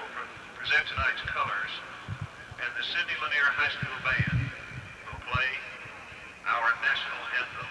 will present tonight's colors, and the Cindy Lanier High School Band will play our national anthem.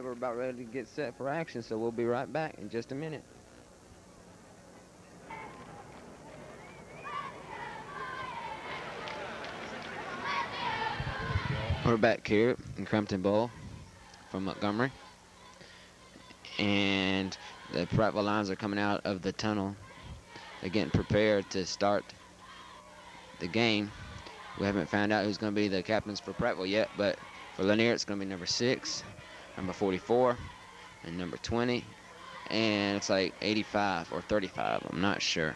We're about ready to get set for action, so we'll be right back in just a minute. We're back here in Crampton Bowl from Montgomery, and the Prattville Lions are coming out of the tunnel. They're getting prepared to start the game. We haven't found out who's going to be the captains for Prattville yet, but for Lanier it's going to be number 6, number 44, and number 20, and it's like 85 or 35, I'm not sure.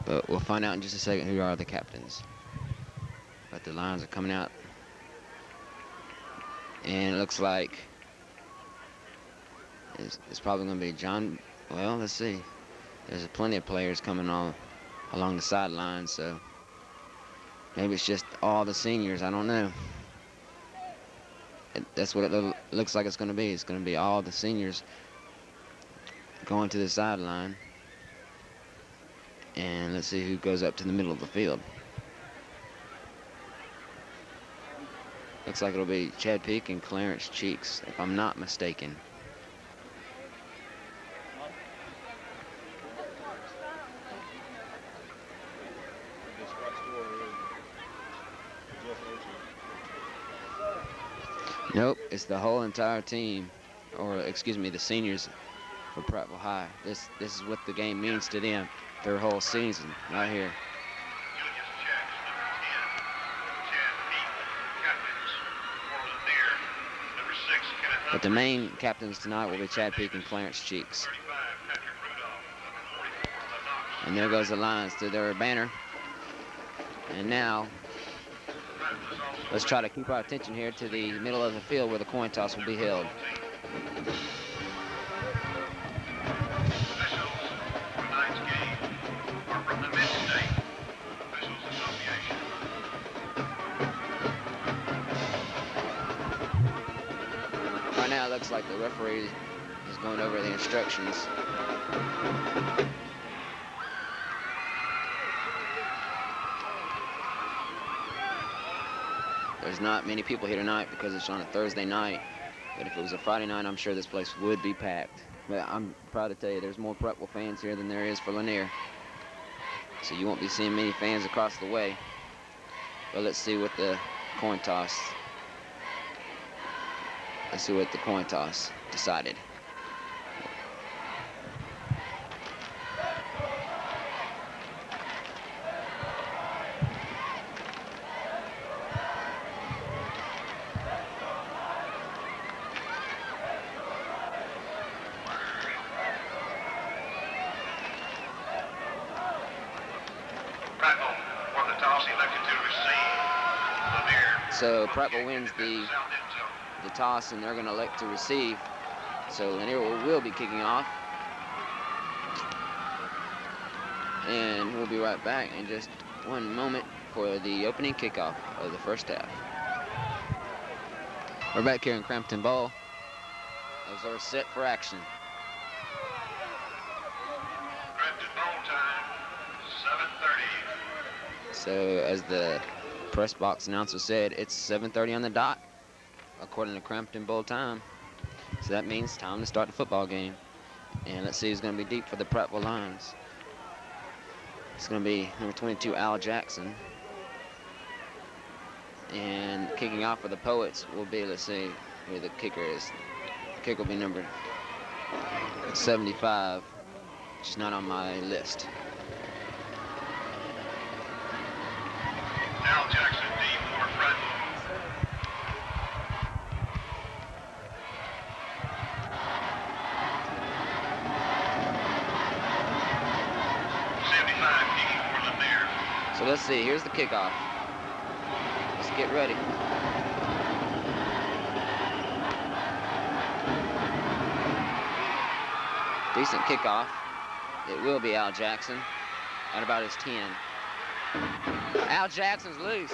But we'll find out in just a second who are the captains. But the Lions are coming out, and it looks like it's probably going to be John. Well, let's see. There's plenty of players coming all along the sidelines, so maybe it's just all the seniors. I don't know. That's what it looks like it's going to be. It's going to be all the seniors going to the sideline. And let's see who goes up to the middle of the field. Looks like it'll be Chad Peak and Clarence Cheeks, if I'm not mistaken. Nope, it's the whole entire team, or excuse me, the seniors for Prattville High. This is what the game means to them, their whole season, right here. But the main captains tonight will be Chad Peak and Clarence Cheeks. And there goes the Lions to their banner. And now, let's try to keep our attention here to the middle of the field where the coin toss will be held. Right now it looks like the referee is going over the instructions. There's not many people here tonight because it's on a Thursday night, but if it was a Friday night, I'm sure this place would be packed. But I'm proud to tell you there's more Prattville fans here than there is for Lanier. So you won't be seeing many fans across the way. But let's see what the coin toss decided. So Prattville wins the toss, and they're going to elect to receive. So Lanier will be kicking off. And we'll be right back in just one moment for the opening kickoff of the first half. We're back here in Crampton Bowl as we're set for action. Crampton Bowl time, 7:30. So as the press box announcer said, it's 7:30 on the dot, according to Crampton Bowl time. So that means time to start the football game. And let's see who's going to be deep for the Prattville Lions. It's going to be number 22, Al Jackson. And kicking off for the Poets will be, let's see who the kicker is. The kicker will be number 75, which is not on my list. Al Jackson, deep for Prattville. So let's see, here's the kickoff. Let's get ready. Decent kickoff. It will be Al Jackson at about his 10. Al Jackson's loose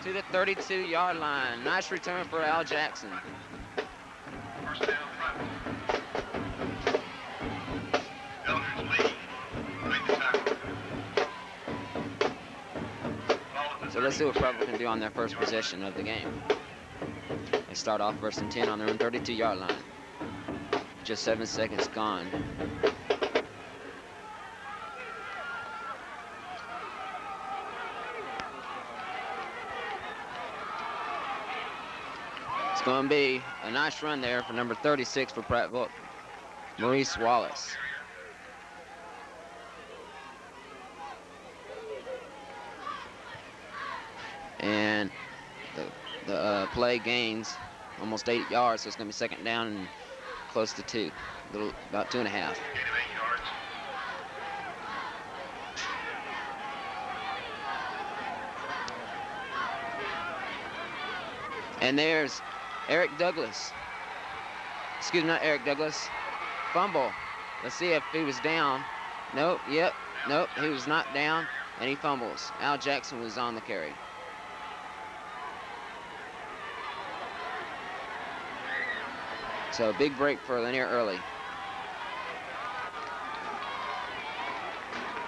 to the 32-yard line. Nice return for Al Jackson. First down, Prattville. Eldridge Lee, make the tackle. So let's see what Prattville can do on their first possession of the game. They start off 1st and 10 on their own 32-yard line. Just 7 seconds gone. It's going to be a nice run there for number 36 for Prattville, Maurice Wallace. And the play gains almost 8 yards, so it's going to be second down and close to 2, about 2.5. And there's Eric Douglas. Excuse me, not Eric Douglas. Fumble. Let's see if he was down. Nope, yep, nope, he was not down, and he fumbles. Al Jackson was on the carry. So a big break for Lanier early.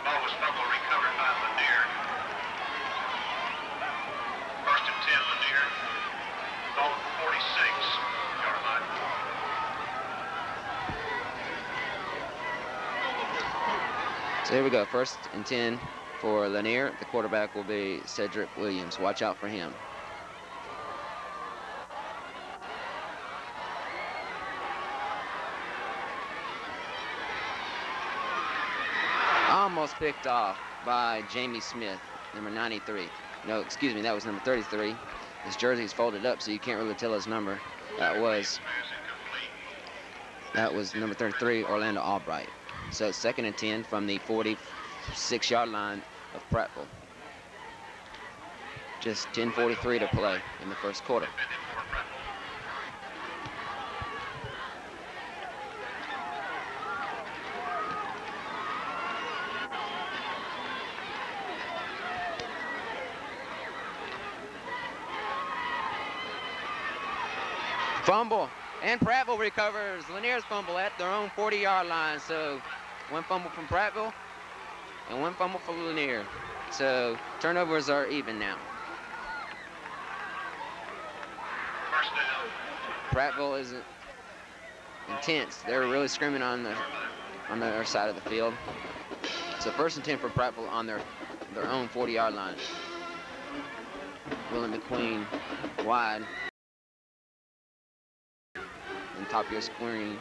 Ball was fumbled, recovered by Lanier. 1st and 10, Lanier. Ball at the 46-yard line. So here we go, 1st and 10 for Lanier. The quarterback will be Cedric Williams. Watch out for him. Almost picked off by Jamie Smith, number 93. No, excuse me, that was number 33. His jersey's folded up, so you can't really tell his number. That was number 33, Orlando Albright. So it's 2nd and 10 from the 46-yard line of Prattville. Just 10:43 to play in the first quarter. Fumble, and Prattville recovers. Lanier's fumble at their own 40-yard line. So one fumble from Prattville and one fumble for Lanier. So turnovers are even now. First down. Prattville is intense. They're really screaming on their side of the field. So 1st and 10 for Prattville on their own 40-yard line. Willie McQueen wide. And top of your screen.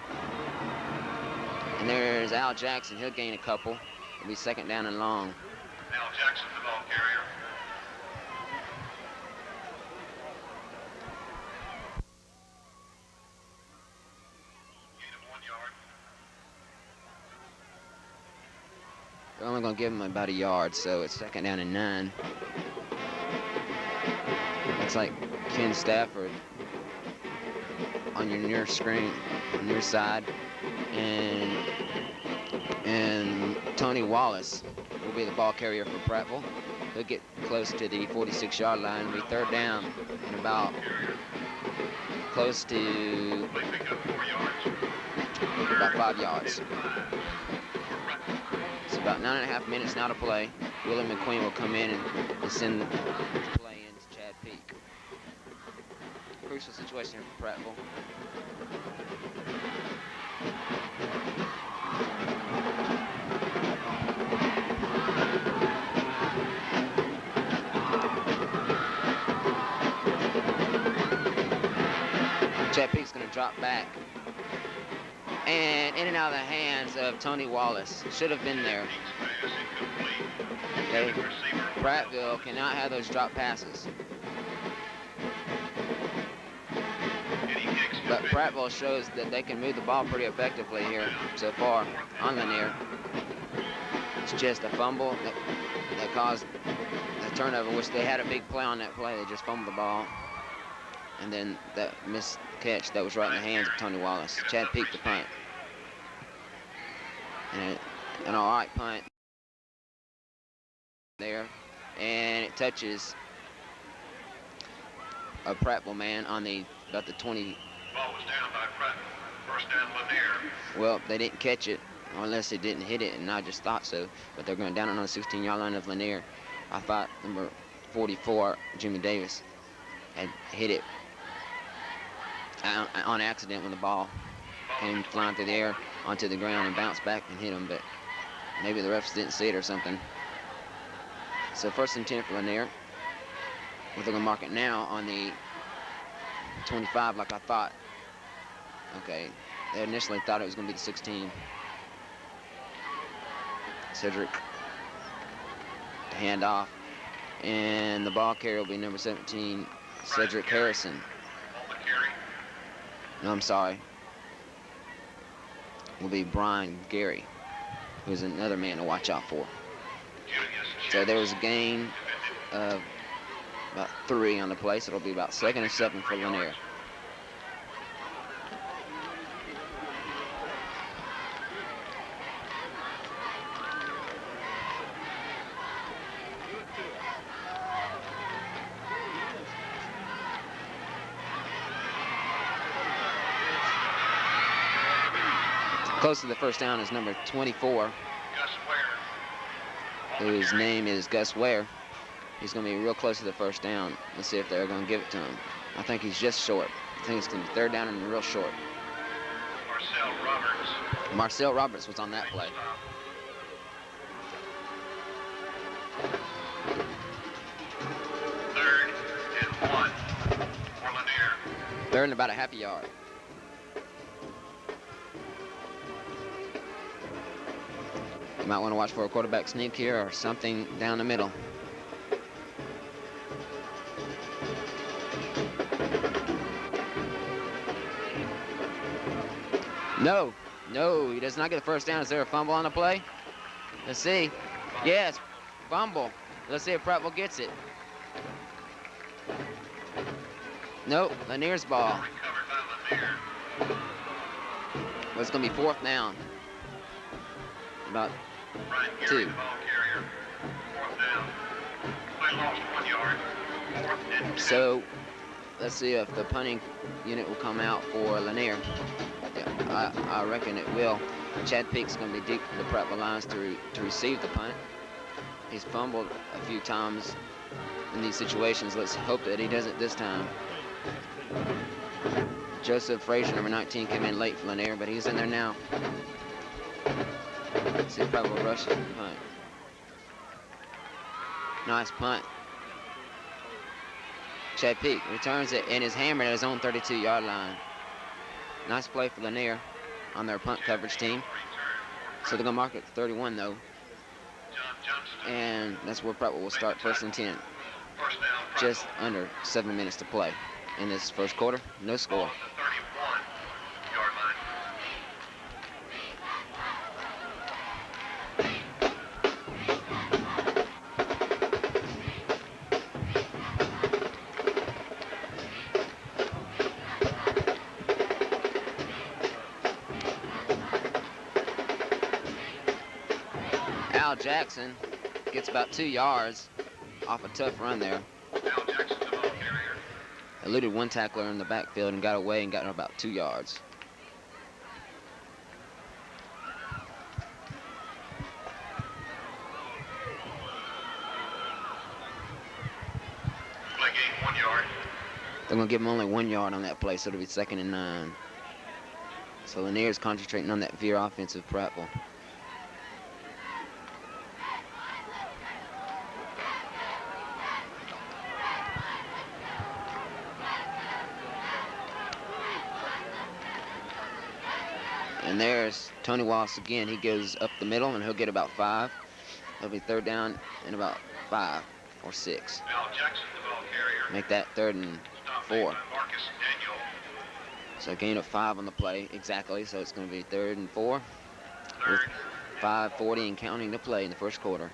And there's Al Jackson. He'll gain a couple. It'll be 2nd down and long. Al Jackson, the ball carrier. Gain of 1 yard. They're only going to give him about a yard, so it's 2nd down and 9. Looks like Ken Stafford on your near screen, on your side, and Tony Wallace will be the ball carrier for Prattville. He'll get close to the 46-yard line. It'll be third down and about close to about 5 yards. It's about 9.5 minutes now to play. Willie McQueen will come in and send the play into Chad Peak. Crucial situation for Prattville. Chad Peak's going to drop back. And in and out of the hands of Tony Wallace. Should have been there. Okay. Prattville cannot have those drop passes. But Prattville shows that they can move the ball pretty effectively here so far on Lanier. It's just a fumble that caused a turnover, which they had a big play on that play. They just fumbled the ball. And then that missed catch that was right in the hands of Tony Wallace. Chad Peak the punt. And an all right punt there. And it touches a Prattville man on about the 20. Ball was down by Prattville. First down Lanier. Well, they didn't catch it, unless they didn't hit it, and I just thought so. But they're going down on the 16-yard line of Lanier. I thought number 44, Jimmy Davis, had hit it on accident when the ball came flying through the air onto the ground and bounced back and hit him, but maybe the refs didn't see it or something. So 1st and 10 for Lanier. We're going to mark it now on the 25 like I thought. Okay, they initially thought it was going to be the 16. Cedric to hand off, and the ball carrier will be number 17, Cedric Harrison. No, I'm sorry. Will be Brian Gary, who's another man to watch out for. So there was a gain of about 3 on the play, so it'll be about 2nd and 7 for Lanier. Close to the first down is number 24, whose name is Gus Ware. He's going to be real close to the first down. Let's see if they're going to give it to him. I think he's just short. I think it's going to be 3rd down and real short. Marcel Roberts was on that play. Third and 1 for Lanier. 3rd and about a half a yard. You might want to watch for a quarterback sneak here or something down the middle. No, he does not get the first down. Is there a fumble on the play? Let's see. Yes, fumble. Let's see if Prattville gets it. Nope, Lanier's ball. Well, it's going to be 4th down. About 2. So let's see if the punting unit will come out for Lanier. Yeah, I reckon it will. Chad Peak's going to be deep in the Prattville lines to receive the punt. He's fumbled a few times in these situations. Let's hope that he doesn't this time. Joseph Frazier, number 19, came in late for Lanier, but he's in there now. Let's see if Prattville rushes the punt. Nice punt. Chad Peak returns it and is hammered at his own 32-yard line. Nice play for Lanier on their punt coverage team. So they're going to mark it 31, though. And that's where Prattville will start 1st and 10. Just under 7 minutes to play in this first quarter. No score. Jackson gets about 2 yards off a tough run there. Al Jackson, the ball carrier. Eluded one tackler in the backfield and got away and got about 2 yards. Play game 1 yard. They're going to give him only 1 yard on that play, so it'll be 2nd and 9. So Lanier's concentrating on that veer offense of Prattville. And there's Tony Wallace again. He goes up the middle, and he'll get about 5. It'll be 3rd down and about 5 or 6. Al Jackson, the ball carrier. Make that 3rd and 4. Marcus Daniel. So a gain of 5 on the play, exactly. So it's going to be 3rd and 4 with Third. 5:40 and counting to play in the first quarter.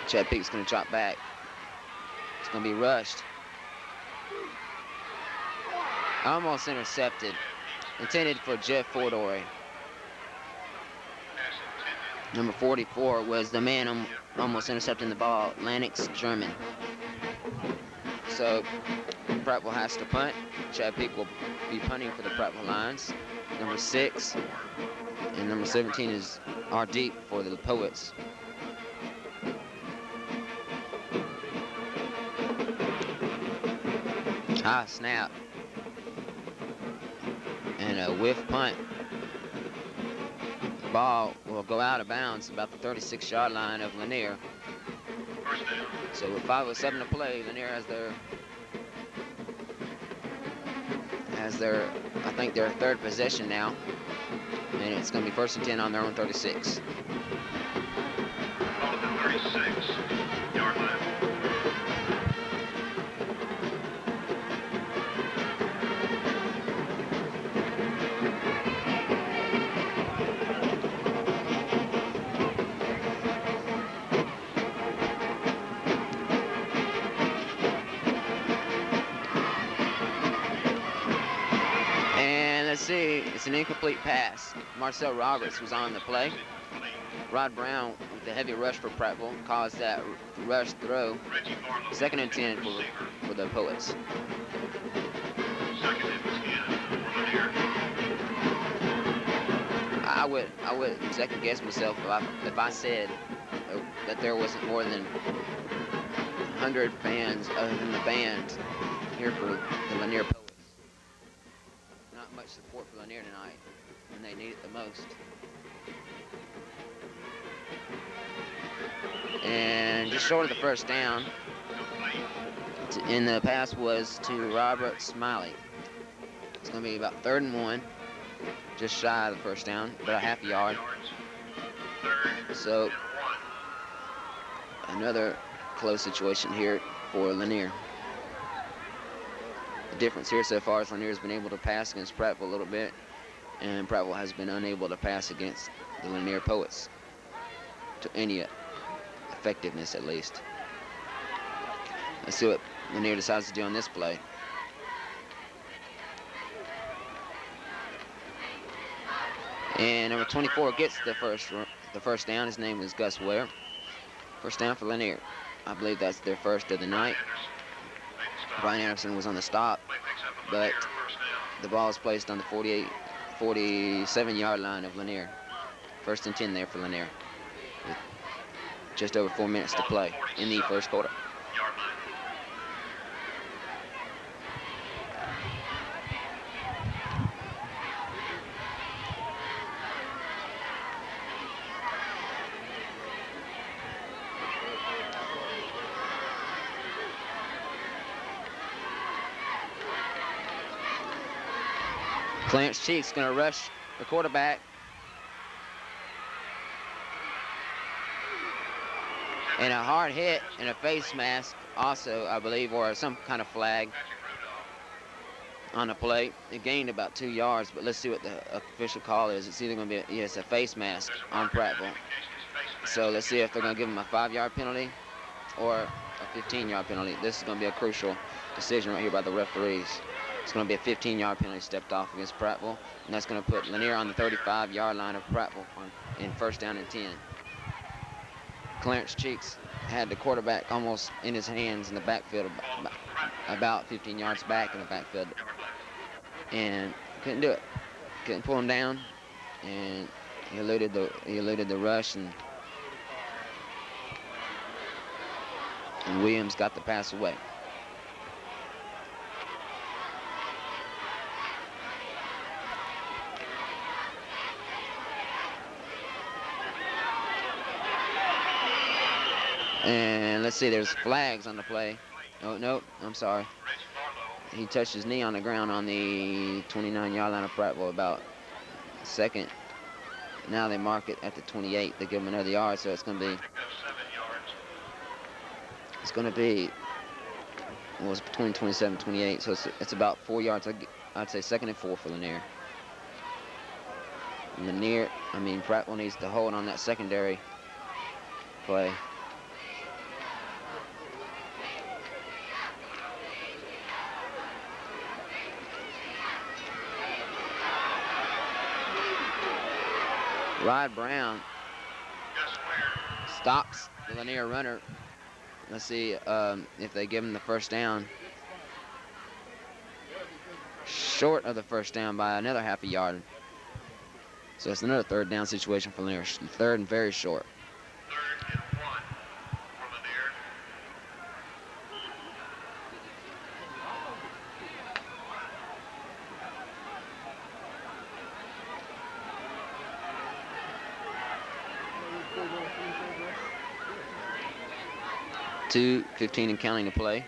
Chad Peak's going to drop back. It's going to be rushed. Almost intercepted. Intended for Jeff Fordory. Pass intended. Number 44 was the man almost intercepting the ball, Lennox German. So Prattville has to punt. Chad Peak will be punting for the Prattville Lions. Number 6 and number 17 is R Deep for the Poets. High snap. And a whiff punt. The ball will go out of bounds about the 36-yard line of Lanier. First down. So with 5:07 to play, Lanier has their, I think their 3rd possession now. And it's going to be 1st and 10 on their own 36. Ball at the 36-yard line. Let's see, it's an incomplete pass. Marcel Roberts was on the play. Rod Brown with the heavy rush for Prattville caused that rush throw. 2nd and 10 for the Poets. 2nd and 10 for Lanier. I would second guess myself if I said that there wasn't more than 100 fans other than the band here for the Lanier Poets. Not much support for Lanier tonight, and they need it the most. And just short of the 1st down, and the pass was to Robert Smiley. It's going to be about 3rd and 1, just shy of the 1st down, about a half a yard. So another close situation here for Lanier. The difference here so far is Lanier has been able to pass against Prattville a little bit, and Prattville has been unable to pass against the Lanier Poets to any effectiveness, at least. Let's see what Lanier decides to do on this play. And number 24 gets the first down. His name is Gus Ware. 1st down for Lanier. I believe that's their 1st of the night. Brian Anderson was on the stop, but the ball is placed on the 47-yard line of Lanier. 1st and 10 there for Lanier, with just over 4 minutes to play in the first quarter. Clarence Cheek's going to rush the quarterback. And a hard hit and a face mask also, I believe, or some kind of flag on the play. It gained about 2 yards, but let's see what the official call is. It's either going to be, yes, a face mask on Prattville. So let's see if they're going to give him a 5-yard penalty or a 15-yard penalty. This is going to be a crucial decision right here by the referees. It's going to be a 15-yard penalty stepped off against Prattville, and that's going to put Lanier on the 35-yard line of Prattville in first down and 10. Clarence Cheeks had the quarterback almost in his hands in the backfield, about 15 yards back in the backfield, and couldn't do it. Couldn't pull him down, and he eluded the rush, and Williams got the pass away. And let's see, there's flags on the play. Oh, no, I'm sorry. He touched his knee on the ground on the 29-yard line of Prattville, about a second. Now they mark it at the 28. They give him another yard, so it's going to be, well, it's between 27 and 28, so it's about 4 yards. I'd say 2nd and 4 for Lanier. Prattville needs to hold on that secondary play. Rod Brown stops the Lanier runner. Let's see if they give him the first down. Short of the first down by another half a yard. So it's another 3rd down situation for Lanier. 3rd and very short. 3rd and 1 for Lanier. Two 15 and counting to play.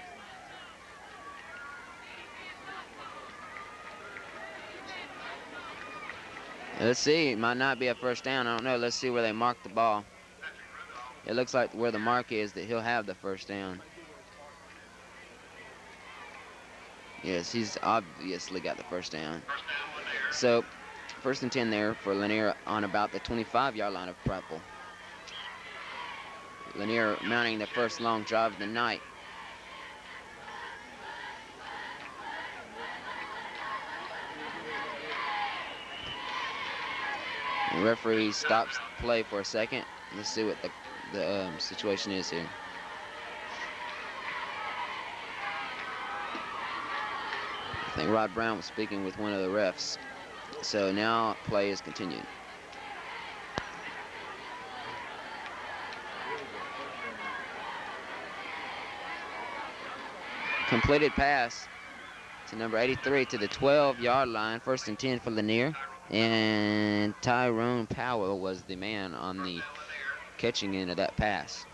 Let's see, it might not be a first down. I don't know. Let's see where they mark the ball. It looks like where the mark is that he'll have the first down. Yes, he's obviously got the first down. So, 1st and 10 there for Lanier on about the 25-yard line of Prattville. Lanier mounting the first long drive of the night. The referee stops the play for a second. Let's see what the situation is here. I think Rod Brown was speaking with one of the refs. So now play is continued. Completed pass to number 83 to the 12-yard line. 1st and 10 for Lanier. And Tyrone Powell was the man on the catching end of that pass.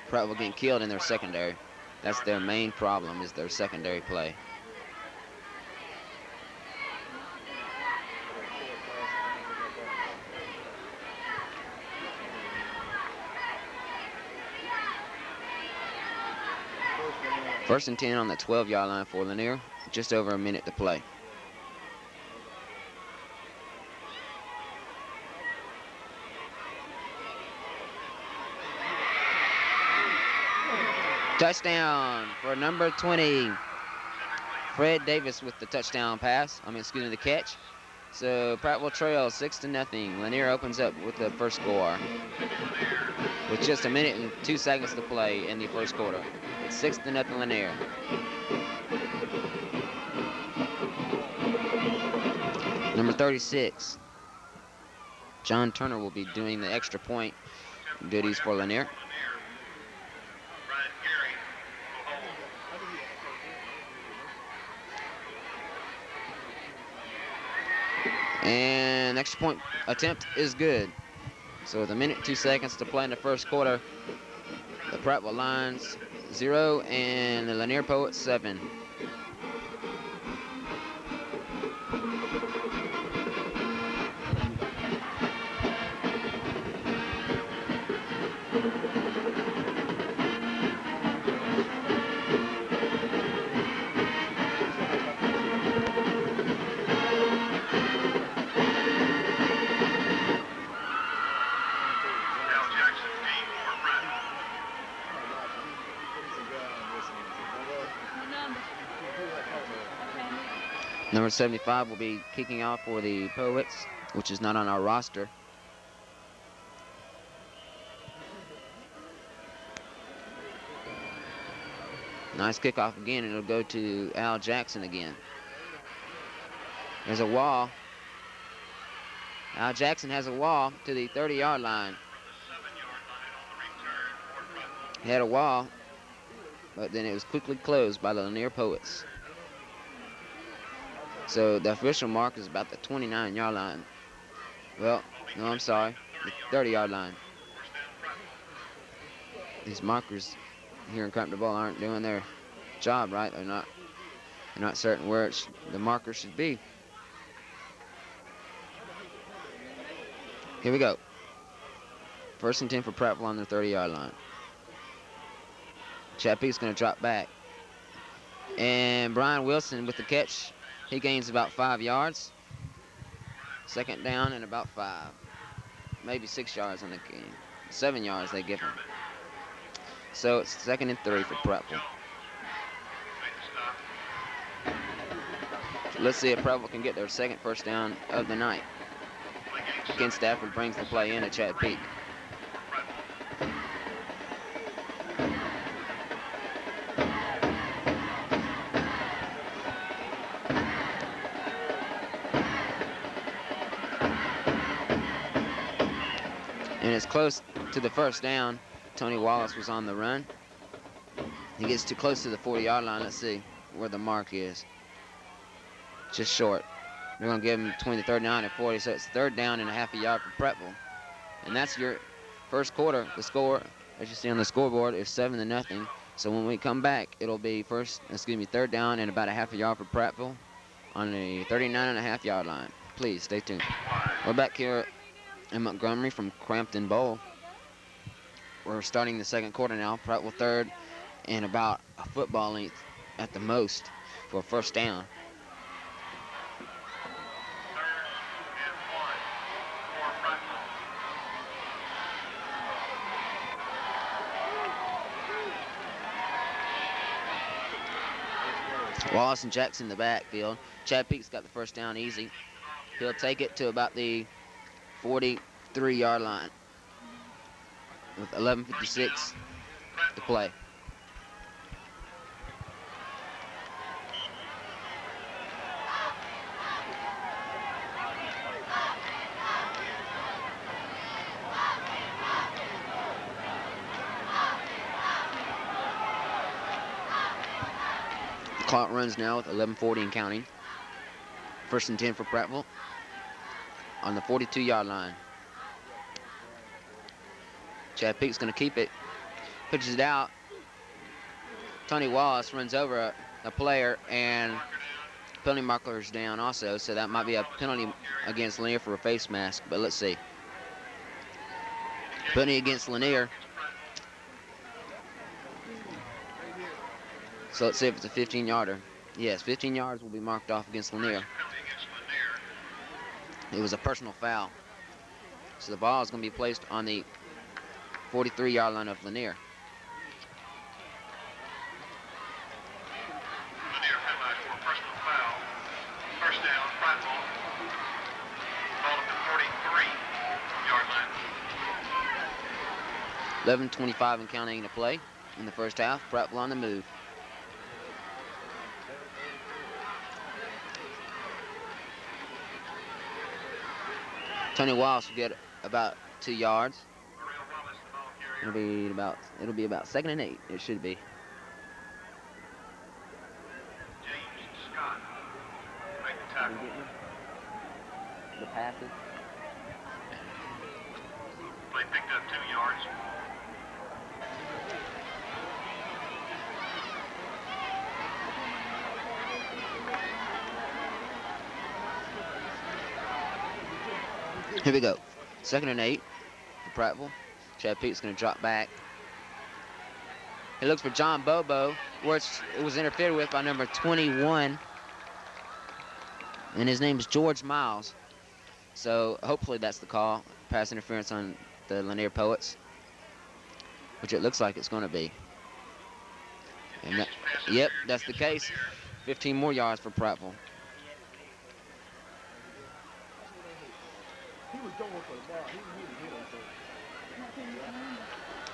Prattville getting killed in their secondary. That's their main problem, is their secondary play. First and 10 on the 12-yard line for Lanier. Just over a minute to play. Touchdown for number 20. Fred Davis with the touchdown pass. The catch. So Prattville trails 6-0. Lanier opens up with the first score with just a minute and 2 seconds to play in the first quarter. It's 6-0 Lanier. Number 36, John Turner will be doing the extra point duties for Lanier. And extra point attempt is good. So with a minute, 2 seconds to play in the first quarter, the Prattville Lions 0 and the Lanier Poets 7. Number 75 will be kicking off for the Poets, which is not on our roster. Nice kickoff again, and it'll go to Al Jackson again. There's a wall. Al Jackson has a wall to the 30-yard line. He had a wall, but then it was quickly closed by the Lanier Poets. So the official mark is about the 29-yard line. Well, no, I'm sorry, the 30-yard line. These markers here in Prattville aren't doing their job right. They're not certain where the marker should be. Here we go. 1st and 10 for Prattville on the 30-yard line. Chad Peak's going to drop back. And Brian Wilson with the catch. He gains about 5 yards. 2nd down and about 5. Maybe 6 yards on the game. 7 yards they give him. So it's 2nd and 3 for Prattville. Let's see if Prattville can get their 2nd first down of the night. Ken Stafford brings the play in at Chad Peak. And it's close to the 1st down. Tony Wallace was on the run. He gets too close to the 40-yard line. Let's see where the mark is. Just short. They're going to give him between the 39 and 40, so it's 3rd down and a half a yard for Prattville. And that's your first quarter. The score, as you see on the scoreboard, is 7-0. So when we come back, it'll be 3rd down and about a half a yard for Prattville on the 39 and a half yard line. Please stay tuned. We're back here in Montgomery from Crampton Bowl. We're starting the 2nd quarter now. Prattville 3rd and about a football length at the most for a 1st down. Wallace and Jackson in the backfield. Chad Peak's got the 1st down easy. He'll take it to about the 43-yard line with 11:56 to play. Clock runs now with 11:40 and counting. 1st and 10 for Prattville on the 42-yard line. Chad Peak's going to keep it. Pitches it out. Tony Wallace runs over a player, and penalty marker's down also, so that might be a penalty against Lanier for a face mask, but let's see. Penalty against Lanier. So let's see if it's a 15-yarder. Yes, 15 yards will be marked off against Lanier. It was a personal foul. So the ball is going to be placed on the 43-yard line of Lanier. Lanier penalized for a personal foul. 1st down, Prattville. Ball at the 43-yard line. 11:25 and counting to play in the 1st half. Prattville on the move. Tony Wallace will get about 2 yards. It'll be about 2nd and 8. It should be. James Scott make the tackle. The passes. Play picked up 2 yards. Here we go. 2nd and 8 for Prattville. Chad Peak's going to drop back. He looks for John Bobo, where it was interfered with by number 21. And his name is George Miles. So hopefully that's the call. Pass interference on the Lanier Poets, which it looks like it's going to be. And yep, that's the case. 15 more yards for Prattville.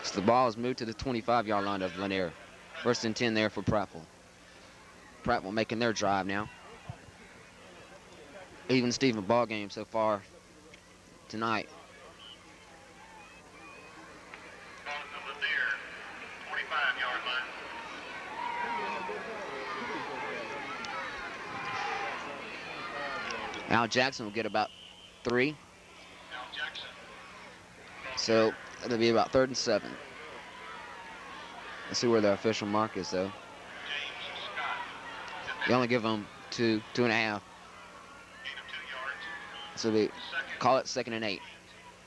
So the ball is moved to the 25-yard line of Lanier. First and 10 there for Prattville. Prattville making their drive now. Even Steven ball game so far tonight. Ball to Lanier, 25-yard line. Al Jackson will get about 3. Al Jackson. So it'll be about 3rd and 7. Let's see where the official mark is, though. James Scott. You only give them 2, 2.5. Gain of 2 yards. So they call it 2nd and 8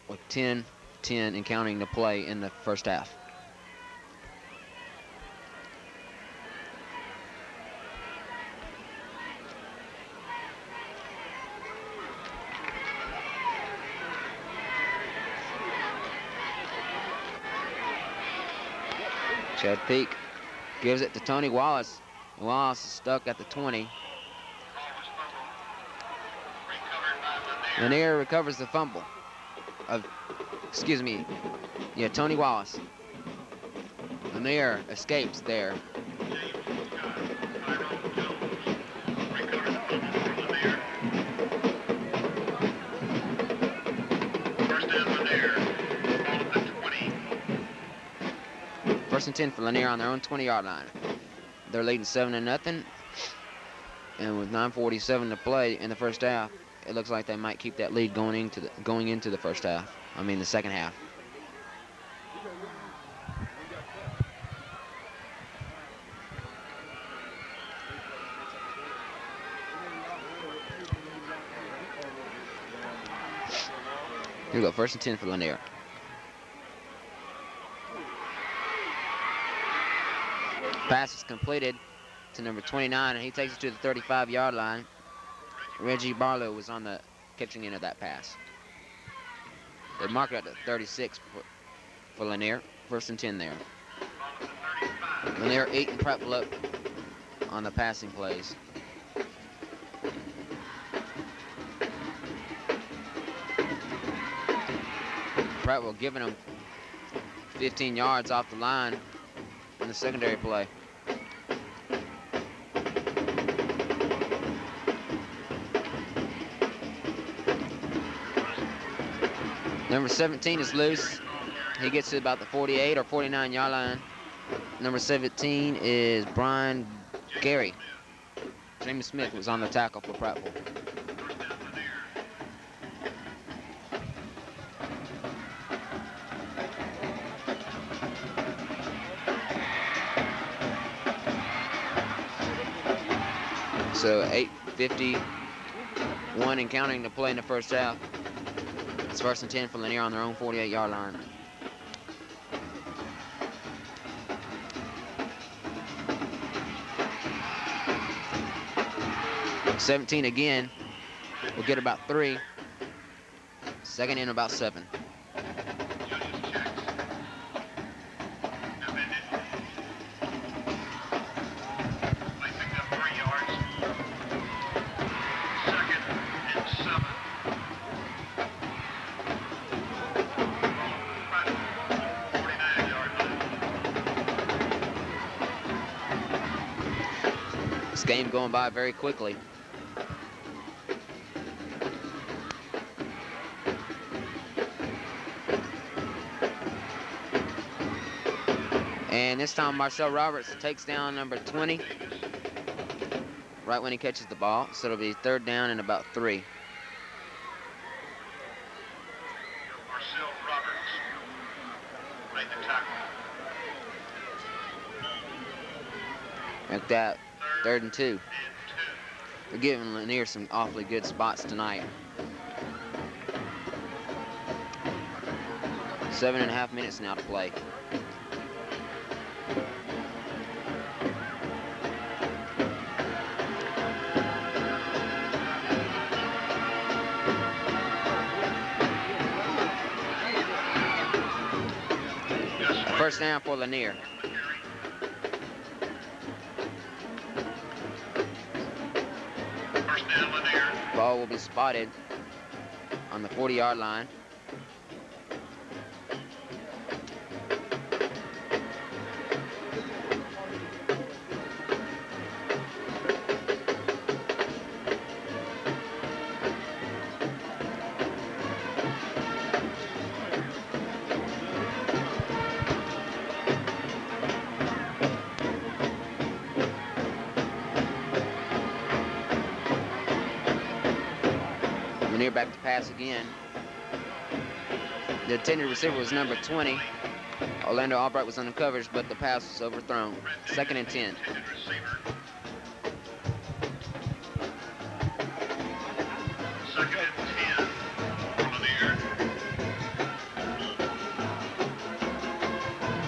with 10 and counting the play in the first half. Chad Peak gives it to Tony Wallace. Wallace is stuck at the 20. Lanier recovers the fumble. Tony Wallace. Lanier escapes there. First and 10 for Lanier on their own 20-yard line. They're leading 7-0, and with 9:47 to play in the first half, it looks like they might keep that lead going into the first half. I mean the second half. Here we go, first and 10 for Lanier. Pass is completed to number 29, and he takes it to the 35-yard line. Reggie Barlow was on the catching end of that pass. They mark it at the 36 for Lanier. First and 10 there. Lanier eating Prattville up on the passing plays. Prattville giving them 15 yards off the line in the secondary play. Number 17 is loose. He gets to about the 48 or 49-yard line. Number 17 is Brian Gary. James Smith was on the tackle for Prattville. So 8:51 and counting to play in the first half. It's first and 10 for Lanier on their own 48-yard line. '17 again. We'll get about 3. Second in about 7. Game going by very quickly. And this time Marcel Roberts takes down number 20 right when he catches the ball. So it'll be 3rd down and about 3. Marcel Roberts made the tackle. Like that. 3rd and 2. They're giving Lanier some awfully good spots tonight. 7.5 minutes now to play. First down for Lanier. Ball will be spotted on the 40-yard line. Lanier back to pass again. The intended receiver was number 20. Orlando Albright was on the coverage, but the pass was overthrown. 2nd and 10. Intended receiver. 2nd and 10 for Lanier.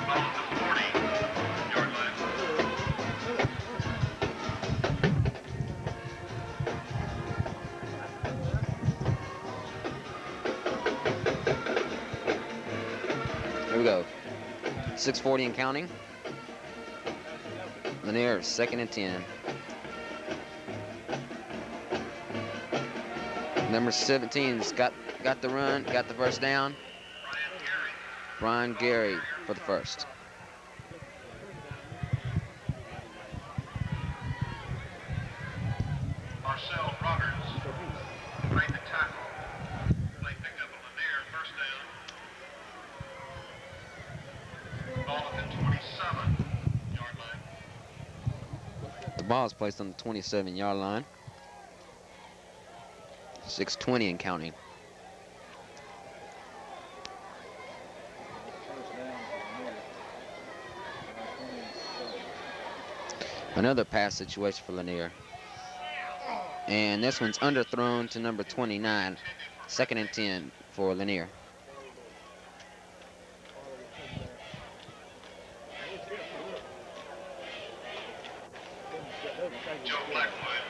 Ball at the 40-yard line. Here we go. 6:40 and counting. Lanier, 2nd and 10. Number 17's got the run, got the first down. Brian Gary for the first. Marcel Roberts made the tackle. Play picked up a Lanier, first down. Ball at the 27-yard line. The ball is placed on the 27-yard line. 6:20 and counting. Another pass situation for Lanier. And this one's underthrown to number 29. 2nd and 10 for Lanier. Joe Blackwood.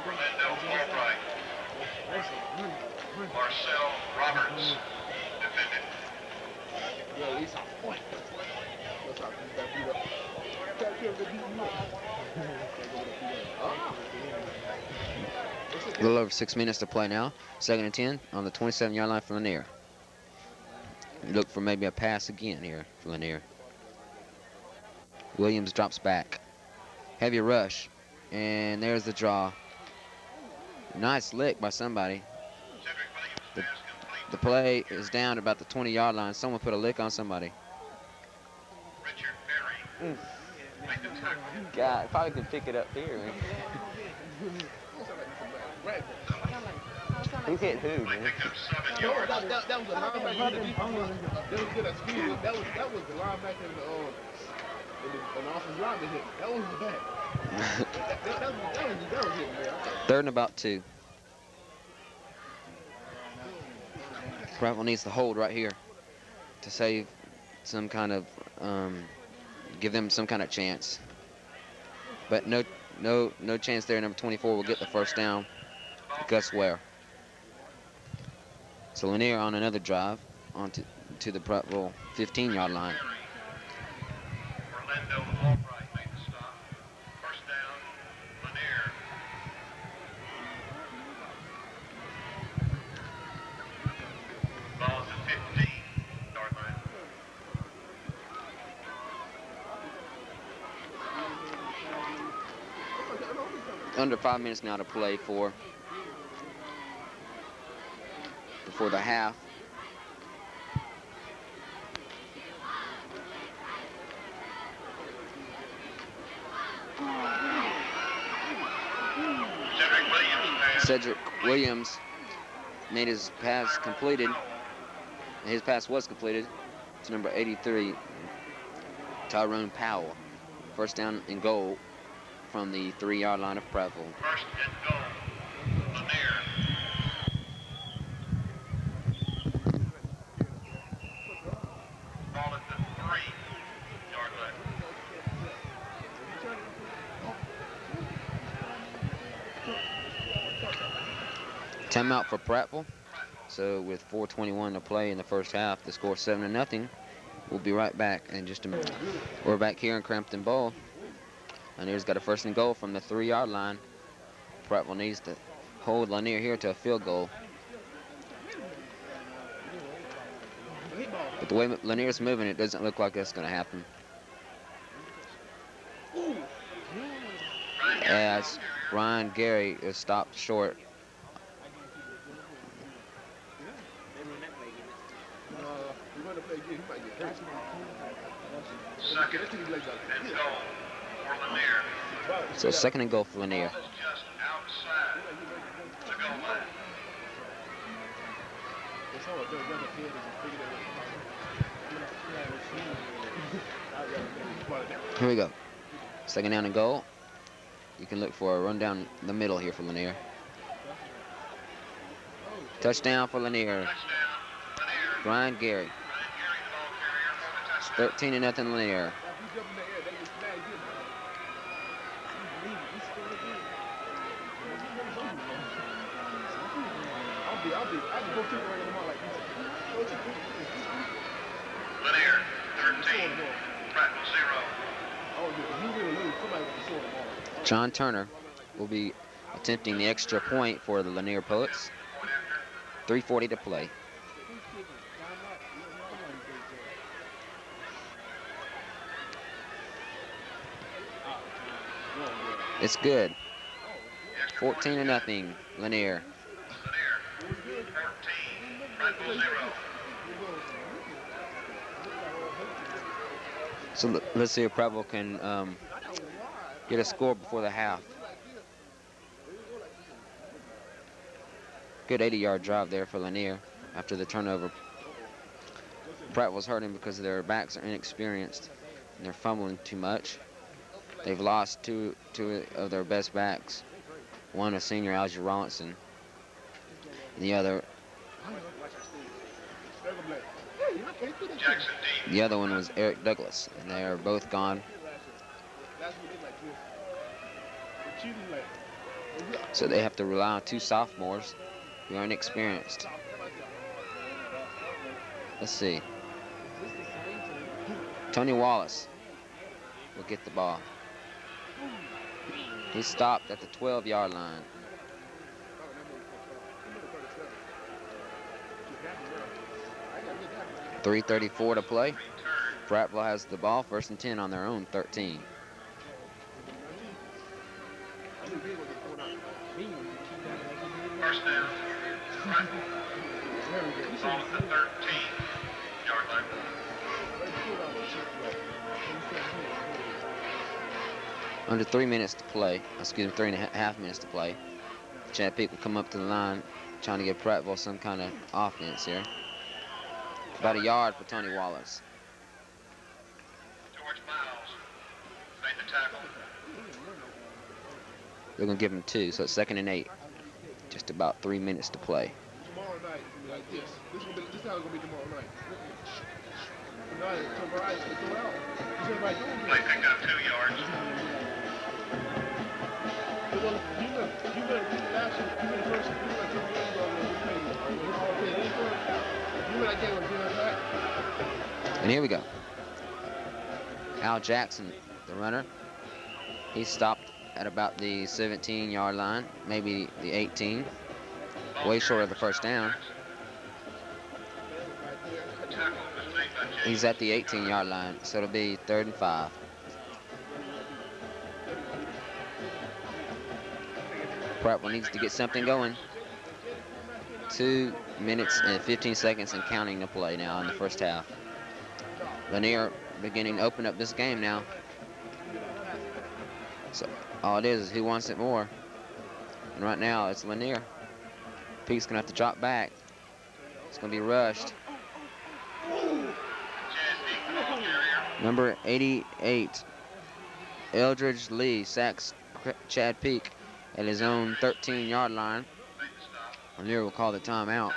Orlando Albright. Marcel Roberts defended. A little over 6 minutes to play now. 2nd and 10 on the 27-yard line for Lanier. Look for maybe a pass again here for Lanier. Williams drops back. Heavy rush. And there's the draw. Nice lick by somebody. The play is down about the 20-yard line. Someone put a lick on somebody. Richard Berry. Made the tackle. God, probably could pick it up here, man. Who hit who, Play man? picked up 7 yards. That was the linebacker. They was good at speed. That was the linebacker and the offensive lineman hit. That was bad. That was it, man. 3rd and about 2. Prattville needs to hold right here to save some kind of, give them some kind of chance. But no chance there. Number 24 will get the first down. Gus Ware. So Lanier on another drive onto the Prattville 15-yard line. Orlando Albright made the stop. First down, Lanier. Ball at the 15-yard line. Under 5 minutes now to play before the half. Cedric Williams made his pass completed. His pass was completed to number 83, Tyrone Powell. First down and goal from the 3-yard line of Prattville. First and goal, Lanier. Ball at the 3-yard line. Timeout for Prattville. So with 4:21 to play in the first half, the score 7-0. We'll be right back in just a minute. We're back here in Crampton Bowl. Lanier's got a first and goal from the 3-yard line. Prattville needs to hold Lanier here to a field goal. But the way Lanier's moving, it doesn't look like that's going to happen. As Ryan Gary is stopped short. Second and goal for Lanier. So 2nd and goal for Lanier. Ball is just outside the goal line. Here we go. Second down and goal. You can look for a run down the middle here for Lanier. Touchdown for Lanier. Brian Gary. It's 13-0 Lanier. Lanier, 13. Prattville, 0. John Turner will be attempting the extra point for the Lanier Poets. 3:40 to play. It's good. 14-0 Lanier. Lanier, 14. Prattville, 0. So let's see if Prattville can get a score before the half. Good 80-yard drive there for Lanier after the turnover. Prattville's hurting because their backs are inexperienced and they're fumbling too much. They've lost two of their best backs. One a senior, Alger Rawlinson, and the other Jackson D. the other one was Eric Douglas, and they are both gone. So they have to rely on two sophomores who are inexperienced. Let's see. Tony Wallace will get the ball. He stopped at the 12-yard line. .334 to play. Prattville has the ball, 1st and 10 on their own 13. First down. Ball at the 13-yard line. Under 3 minutes to play. Excuse me, 3.5 minutes to play. Chad Peak will come up to the line, trying to give Prattville some kind of offense here. About a yard for Tony Wallace. George Miles made the tackle. They're going to give him 2, so it's 2nd and 8. Just about 3 minutes to play. Tomorrow night, it's gonna be like this. This is how it's gonna be tomorrow night. Tonight, tomorrow night, it's going out. This is everybody doing Play it. picked up 2 yards. You know, last year, you know, first, you know, 2 years ago, when we played, we all played anything. You know that game was doing that. And here we go. Al Jackson, the runner. He stopped at about the 17-yard line, maybe the 18. Way short of the first down. Tackle was made by James. He's at the 18-yard line, so it'll be 3rd and 5. Prattville needs to get something going. 2 minutes and 15 seconds and counting to play now in the first half. Lanier beginning to open up this game now. So all it is who wants it more. And right now it's Lanier. Peak's gonna have to drop back. It's gonna be rushed. Number 88, Eldridge Lee sacks Chad Peak at his own 13-yard line. Lanier will call the timeout.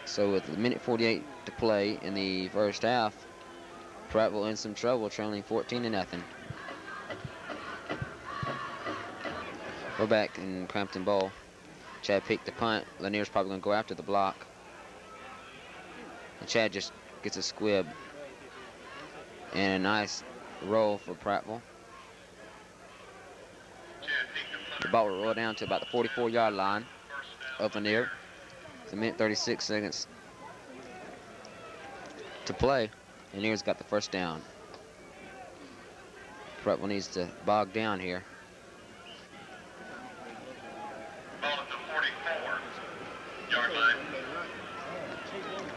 So with a minute 48 to play in the first half, Prattville in some trouble, trailing 14-0. We're back in Crampton Bowl. Chad Peak the punt. Lanier's probably going to go after the block. And Chad just gets a squib. And a nice roll for Prattville. The ball will roll down to about the 44-yard line of Lanier. It's a minute 36 seconds to play. Lanier's got the first down. Prattville needs to bog down here. Ball at the 44-yard line.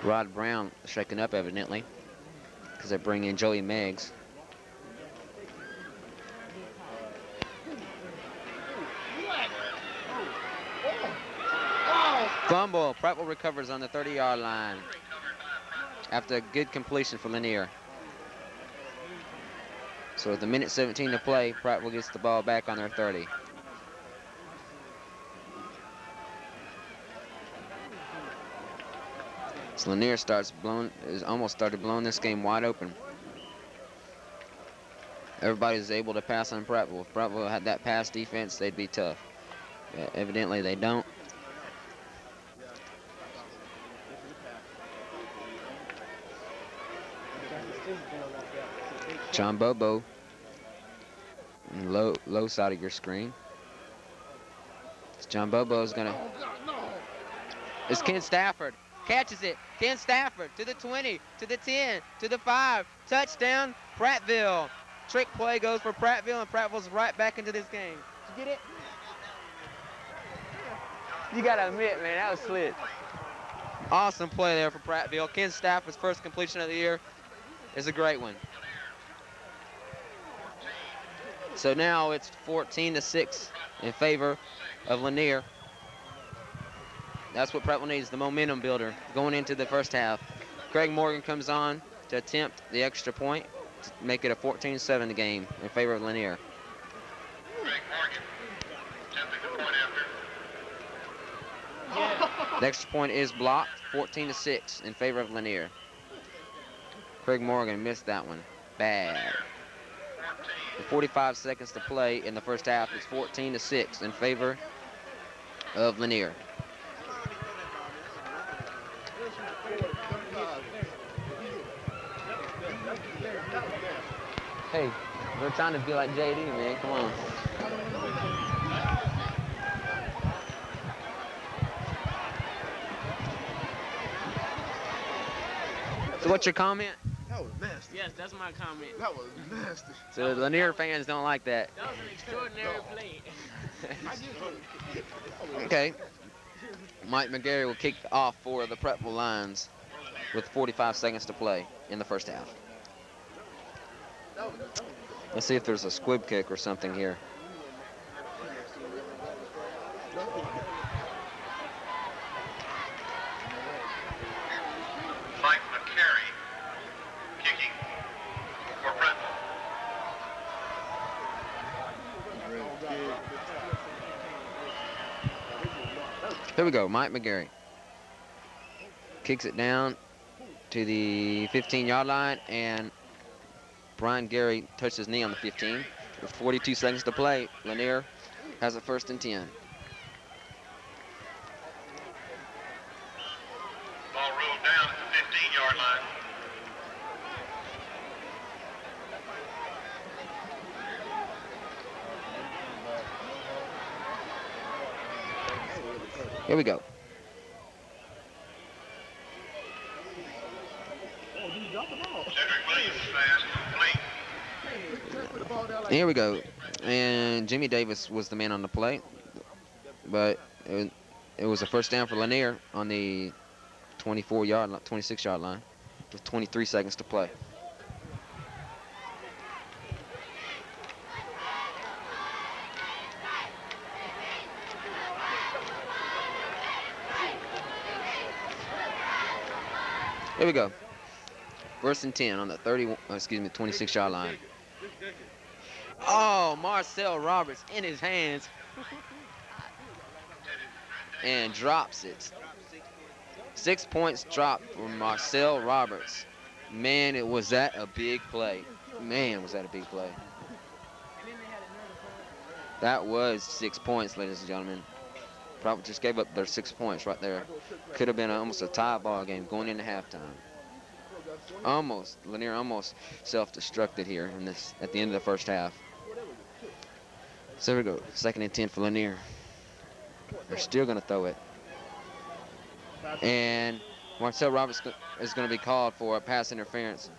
Rod Brown shaken up evidently because they bring in Joey Meggs. Fumble. fumble. Prattville recovers on the 30-yard line after a good completion for Lanier. So with a minute 17 to play, Prattville gets the ball back on their 30. So Lanier almost started blowing this game wide open. Everybody's able to pass on Prattville. If Prattville had that pass defense, they'd be tough. But evidently they don't. John Bobo, low side of your screen. John Bobo is gonna. It's Ken Stafford. Catches it. Ken Stafford to the 20, to the 10, to the 5. Touchdown, Prattville. Trick play goes for Prattville, and Prattville's right back into this game. Did you get it? You gotta admit, man, that was slick. Awesome play there for Prattville. Ken Stafford's first completion of the year is a great one. So now it's 14-6 in favor of Lanier. That's what Prattville needs, the momentum builder going into the first half. Craig Morgan comes on to attempt the extra point to make it a 14-7 game in favor of Lanier. Craig Morgan attempting the point after. The extra point is blocked, 14-6 in favor of Lanier. Craig Morgan missed that one. Bad. With 45 seconds to play in the first half, it's 14-6 in favor of Lanier. Hey, we're trying to be like JD, man. Come on. So what's your comment? That was nasty. Yes, that's my comment. That was nasty. So the Lanier fans don't like that. That was an extraordinary play. Okay. Mike McGarry will kick off for the Prattville Lions with 45 seconds to play in the first half. Let's see if there's a squib kick or something here. Mike McCary kicking for Prattville. Here we go, Mike McGarry. Kicks it down to the 15-yard line, and Brian Gary touched his knee on the 15. With 42 seconds to play, Lanier has a 1st and 10. Ball rolled down at the 15-yard line. Here we go. Cedric Williams pass complete. Here we go. And Jimmy Davis was the man on the play. But it was a first down for Lanier on the 26-yard line with 23 seconds to play. Here we go. 1st and 10 on the 26-yard line. Oh, Marcel Roberts in his hands. And drops it. 6 points dropped for Marcel Roberts. Man, was that a big play. Man, was that a big play. That was 6 points, ladies and gentlemen. Probably just gave up their 6 points right there. Could have been almost a tie ball game going into halftime. Lanier almost self-destructed here at the end of the first half. So here we go, 2nd and 10 for Lanier. They're still going to throw it. And Marcel Roberts is going to be called for a pass interference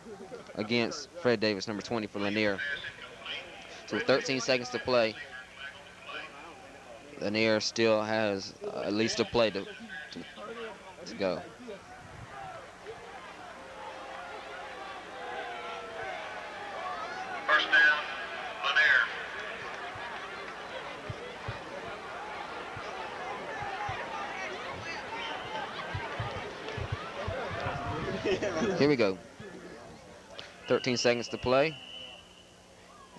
against Fred Davis, number 20 for Lanier. So with 13 seconds to play, Lanier still has at least a play to go. First down, Lanier. Here we go. 13 seconds to play.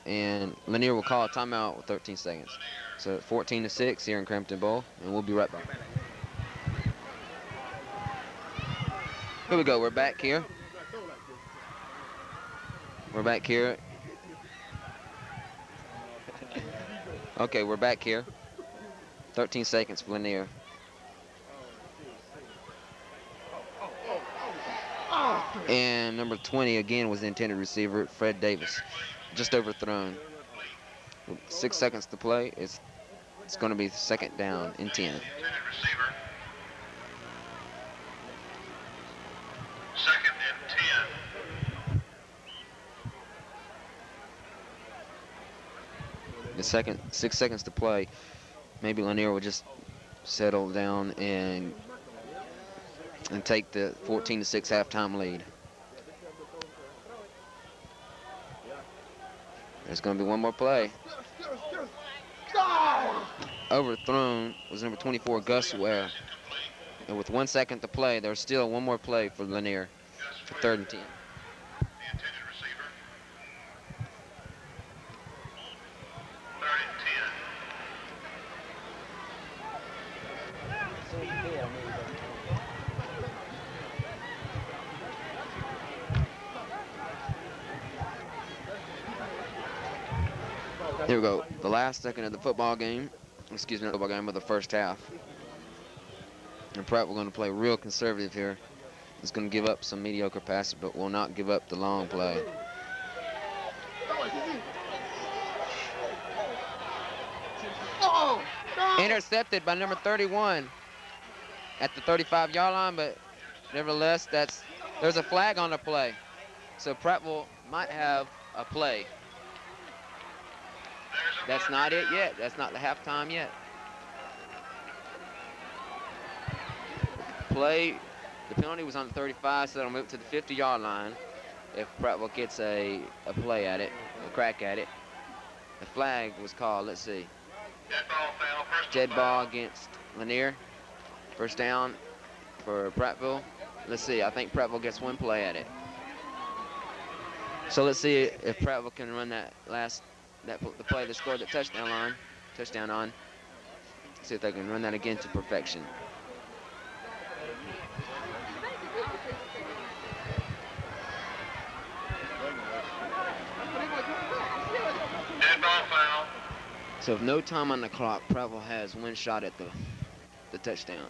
And Lanier will call a timeout with 13 seconds. So 14-6 here in Crampton Bowl, and we'll be right back. Here we go. We're back here. We're back here. Okay, we're back here. 13 seconds for Lanier. And number 20 again was the intended receiver, Fred Davis. Just overthrown. 6 seconds to play. It's going to be second down and 10. Intended receiver. Second and 10. 6 seconds to play. Maybe Lanier will just settle down and take the 14-6 halftime lead. There's going to be one more play. Overthrown was number 24, Gus Ware. And with 1 second to play, there's still one more play for Lanier for 3rd and 10. The intended receiver. 3rd and 10. Here we go. The last second of the football game. Excuse me, not the football game, but the first half. And Prattville going to play real conservative here. It's going to give up some mediocre passes, but will not give up the long play. Intercepted by number 31 at the 35-yard line, but nevertheless, there's a flag on the play. So Prattville might have a play. That's not it yet. That's not the halftime yet. Play, the penalty was on the 35, so it'll move to the 50-yard line if Prattville gets a play at it, a crack at it. The flag was called, let's see. Dead ball foul. First Dead ball against Lanier. First down for Prattville. Let's see, I think Prattville gets one play at it. So let's see if Prattville can run the play that scored the touchdown on. See if they can run that again to perfection. Dead ball foul. So with no time on the clock, Prattville has one shot at the touchdown.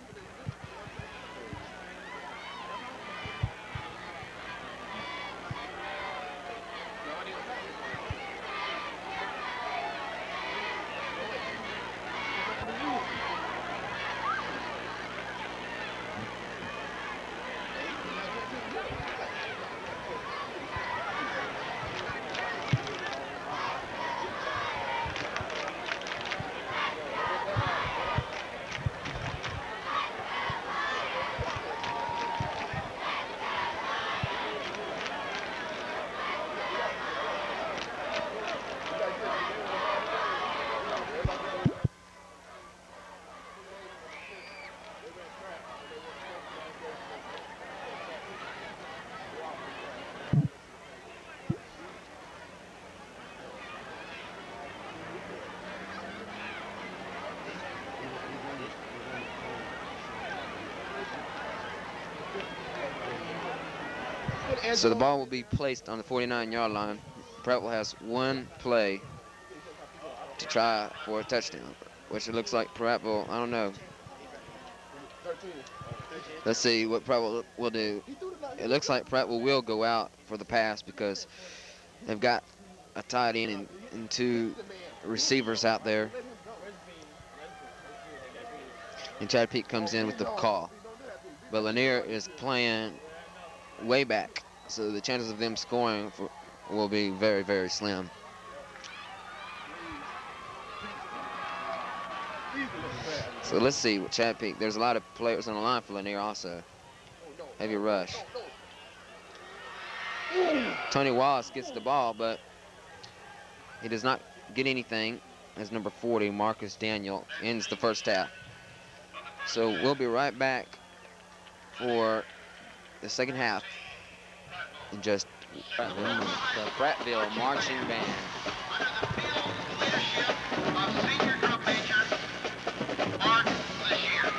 So the ball will be placed on the 49-yard line. Prattville has one play to try for a touchdown, which it looks like Prattville, I don't know. Let's see what Prattville will do. It looks like Prattville will go out for the pass because they've got a tight end and two receivers out there. And Chad Peak comes in with the call. But Lanier is playing way back, so the chances of them scoring will be very, very slim. So let's see what Chad Peak. There's a lot of players on the line for Lanier also. Heavy rush. Tony Wallace gets the ball, but he does not get anything as number 40, Marcus Daniel, ends the first half. So we'll be right back for the second half in just 1 minute. The Prattville Marching Band. Under the field leadership of Senior Drum Major Mark Lanier.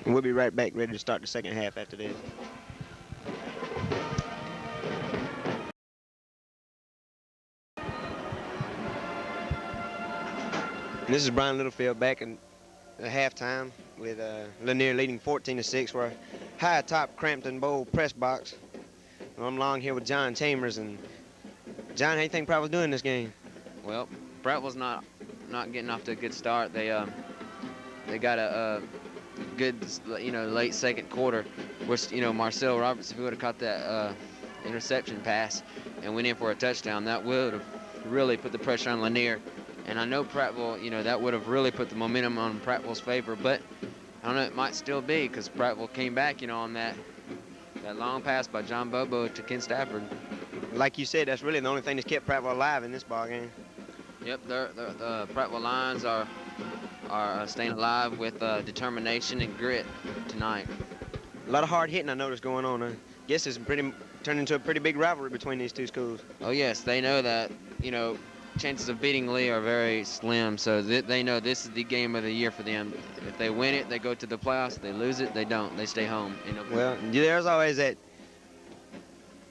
And we'll be right back, ready to start the second half after this. And this is Brian Littlefield back in the halftime with Lanier leading 14-6 for a high top Crampton Bowl press box. Well, I'm along here with John Chambers. And John, how do you think Prattville's doing this game? Well, Prattville's not getting off to a good start. They got a good late second quarter, which Marcel Roberts, if he would have caught that interception pass and went in for a touchdown, that would have really put the pressure on Lanier. And I know Prattville, that would have really put the momentum on Prattville's favor, but I don't know, it might still be, because Prattville came back, on that long pass by John Bobo to Ken Stafford. Like you said, that's really the only thing that's kept Prattville alive in this ball game. Yep, the Prattville Lions are staying alive with determination and grit tonight. A lot of hard hitting I noticed going on. I guess it's turned into a pretty big rivalry between these two schools. Oh yes, they know that, chances of beating Lee are very slim, so they know this is the game of the year for them. If they win it, they go to the playoffs. If they lose it, they don't. They stay home. Well, there's always that.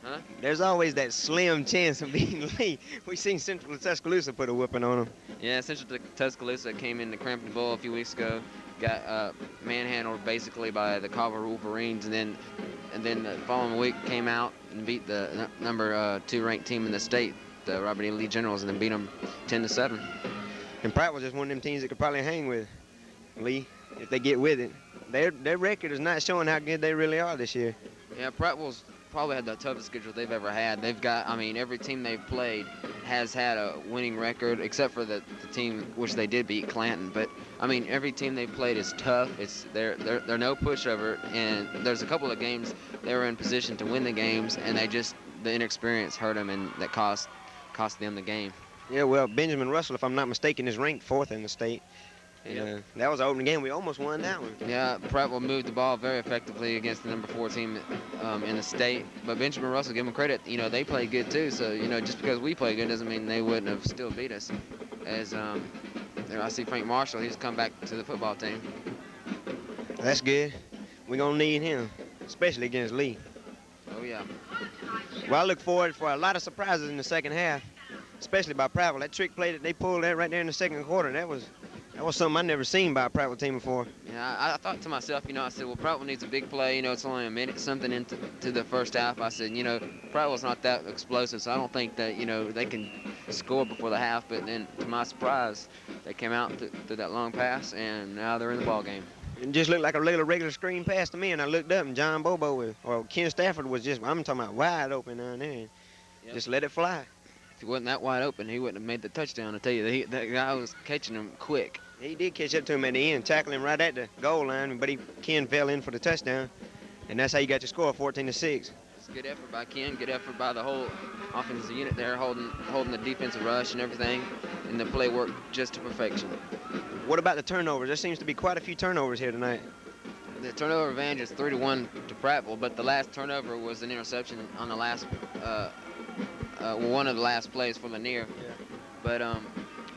Huh? There's always that slim chance of beating Lee. We've seen Central Tuscaloosa put a whooping on them. Yeah, Central Tuscaloosa came in the Crampton Bowl a few weeks ago, got manhandled basically by the Carver Wolverines, and then the following week came out and beat the number 2 ranked team in the state, the Robert E. Lee Generals, and then beat them 10-7. And Prattville just one of them teams that could probably hang with Lee if they get with it. Their record is not showing how good they really are this year. Yeah, Prattville's probably had the toughest schedule they've ever had. They've got, every team they've played has had a winning record, except for the team which they did beat, Clanton. But every team they've played is tough. They're no pushover, and there's a couple of games they were in position to win the games, and the inexperience hurt them, and that cost them the game. Yeah, well, Benjamin Russell, if I'm not mistaken, is ranked 4th in the state. And that was an opening game. We almost won that one. Yeah, Prattville moved the ball very effectively against the number 4 team in the state. But Benjamin Russell, give them credit. They played good too. So just because we play good doesn't mean they wouldn't have still beat us. As I see Frank Marshall, he's come back to the football team. That's good. We're gonna need him, especially against Lee. Oh yeah. Well, I look forward for a lot of surprises in the second half, especially by Prattville. That trick play that they pulled that right there in the second quarter, that was something I've never seen by a Prattville team before. Yeah, I thought to myself, I said, well, Prattville needs a big play. It's only a minute something into the first half. I said, Prattville's not that explosive, so I don't think that, they can score before the half. But then, to my surprise, they came out through that long pass, and now they're in the ball game. It just looked like a regular screen pass to me, and I looked up, and John Bobo or Ken Stafford was I'm talking about wide open down there. Yep. Just let it fly. If he wasn't that wide open, he wouldn't have made the touchdown. I tell you, that guy was catching him quick. He did catch up to him at the end, tackling him right at the goal line, but Ken fell in for the touchdown, and that's how you got your score, 14-6. It's a good effort by Ken, good effort by the whole offensive unit there, holding the defensive rush and everything, and the play worked just to perfection. What about the turnovers? There seems to be quite a few turnovers here tonight. The turnover advantage is 3-1 to Prattville, but the last turnover was an interception on the last, one of the last plays for Lanier. Yeah. But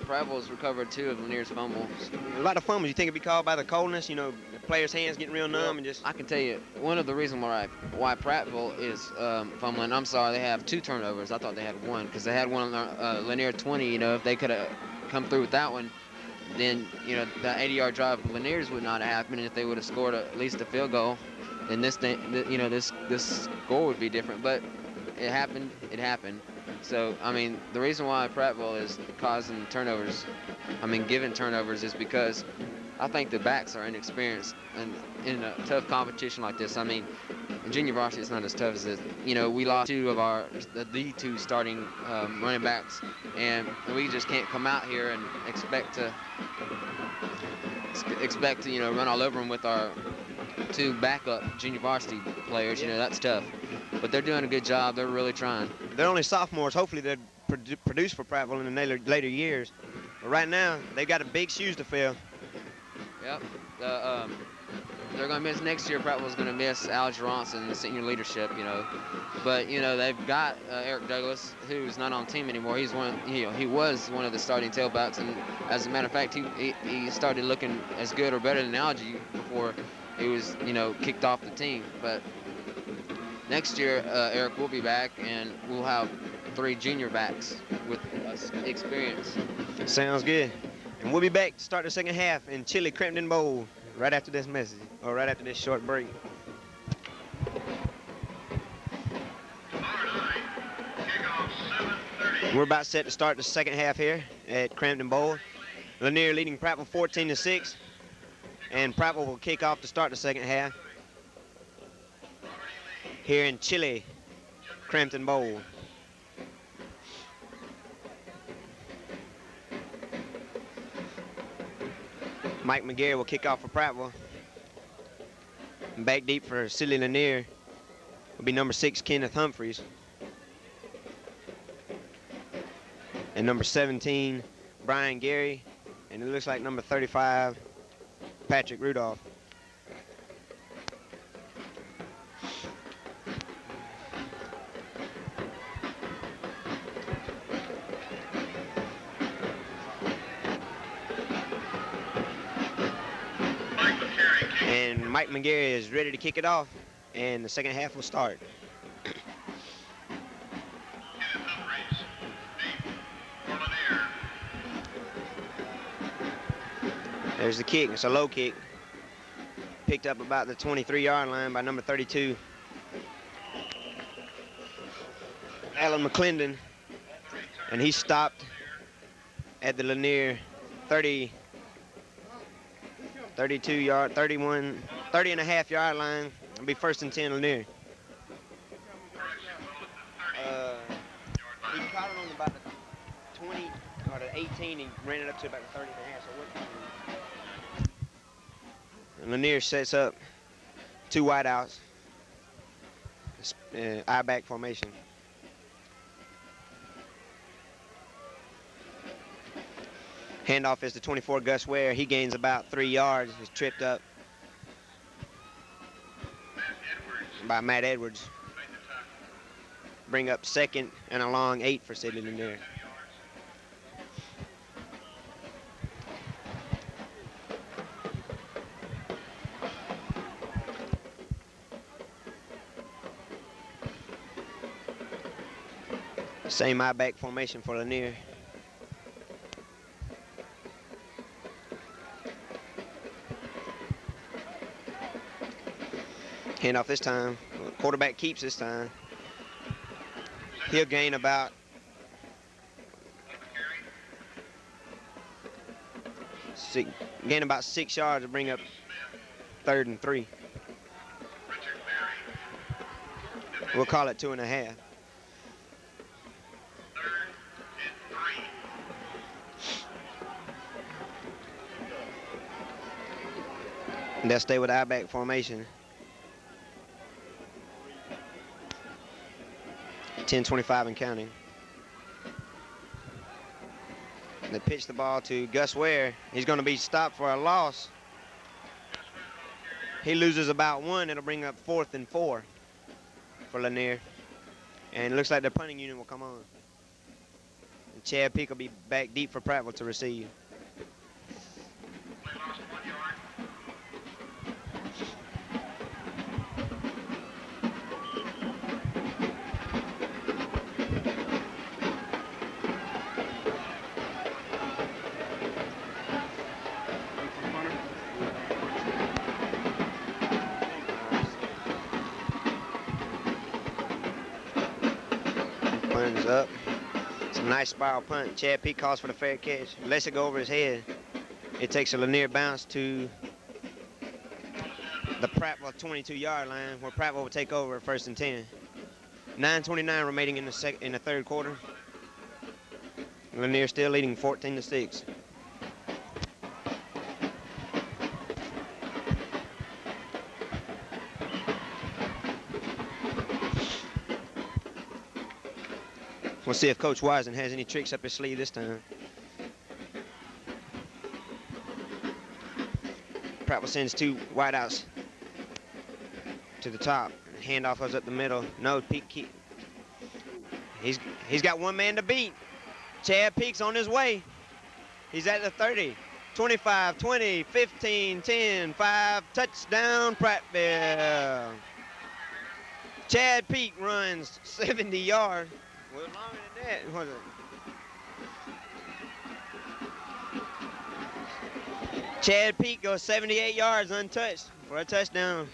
Prattville's recovered 2 of Lanier's fumbles. A lot of fumbles. You think it'd be called by the coldness? The players' hands getting real numb and just. I can tell you one of the reasons why Prattville is fumbling. I'm sorry, they have 2 turnovers. I thought they had 1 because they had one on Lanier 20. If they could have come through with that one, then the 80-yard drive of Lanier's would not have happened. And if they would have scored at least a field goal, then this score would be different. But it happened. It happened. So, the reason why Prattville is causing turnovers, giving turnovers, is because I think the backs are inexperienced and in a tough competition like this. In junior varsity, it's not as tough as this. We lost 2 of the 2 starting running backs, and we just can't come out here and expect to run all over them with our 2 backup junior varsity players. That's tough. But they're doing a good job. They're really trying. They're only sophomores. Hopefully they'll produce for Prattville in the later years. But right now, they've got big shoes to fill. Yep. They're going to miss next year. Prattville's going to miss Al Johnson, the senior leadership, But, they've got Eric Douglas, who's not on the team anymore. He's he was one of the starting tailbacks. And as a matter of fact, he started looking as good or better than Algie before. he was, kicked off the team. But next year, Eric will be back, and we'll have 3 junior backs with experience. Sounds good. And we'll be back to start the second half in Chile Crampton Bowl right after this message, or right after this short break. Tomorrow night, kickoff 7:30. We're about set to start the second half here at Crampton Bowl. Lanier leading Prattville 14-6, and Prattville will kick off to start the second half here in Chile Crampton Bowl. Mike McGarry will kick off for Prattville. And back deep for City Lanier will be number 6, Kenneth Humphreys. And number 17, Brian Gary. And it looks like number 35, Patrick Rudolph. And Mike McGarry is ready to kick it off, and the second half will start. There's the kick. It's a low kick. Picked up about the 23-yard line by number 32, Alan McClendon. And he stopped at the Lanier 30 and a half yard line. It'll be 1st and 10 Lanier. He caught it on about the 20 or the 18. He ran it up to about the 30 and a half. So Lanier sets up 2 wideouts, I-back formation. Handoff is to 24, Gus Ware. He gains about 3 yards. He's tripped up by Matt Edwards. Bring up 2nd and a long 8 for City Lanier. Same I-back formation for Lanier. Handoff this time. Quarterback keeps this time. He'll gain about about 6 yards to bring up 3rd and 3. We'll call it 2.5. And they'll stay with I-back formation. 10:25 and counting. And they pitch the ball to Gus Ware. He's going to be stopped for a loss. He loses about 1. It'll bring up 4th and 4 for Lanier. And it looks like their punting unit will come on. And Chad Peak will be back deep for Prattville to receive. Up. It's a nice spiral punt. Chad Peak calls for the fair catch. Lets it go over his head. It takes a Lanier bounce to the Prattville 22-yard line, where Prattville will take over at 1st and 10. 9:29 remaining in the third quarter. Lanier still leading 14-6. We'll see if Coach Wisen has any tricks up his sleeve this time. Prattville sends 2 wideouts to the top. Handoff goes up the middle. No, Peak. He's got 1 man to beat. Chad Peak's on his way. He's at the 30. 25-20, 15-10, 5, touchdown Prattville. Chad Peak runs 70 yards. Well, longer than that, was it? Chad Peak goes 78 yards untouched for a touchdown.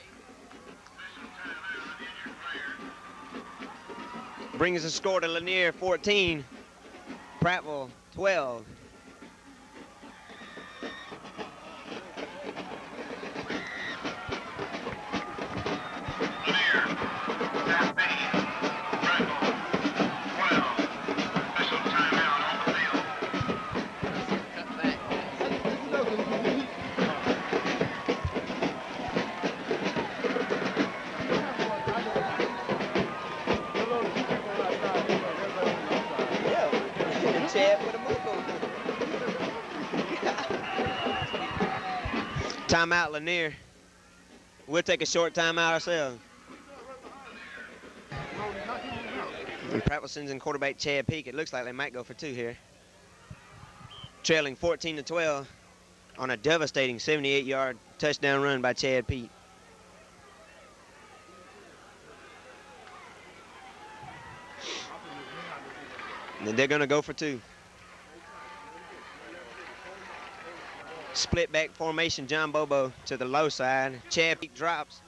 Brings the score to Lanier 14, Prattville 12. Timeout, Lanier. We'll take a short timeout ourselves. And Prattville sends in quarterback Chad Peak. It looks like they might go for 2 here. Trailing 14-12 on a devastating 78-yard touchdown run by Chad Peak. And they're going to go for 2. Split back formation, John Bobo to the low side. Chad Peak drops.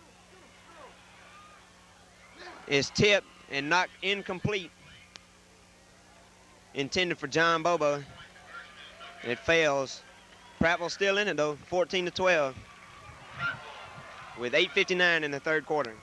Is tipped and knocked incomplete. Intended for John Bobo. It fails. Prattville still in it though, 14-12. With 8:59 in the third quarter.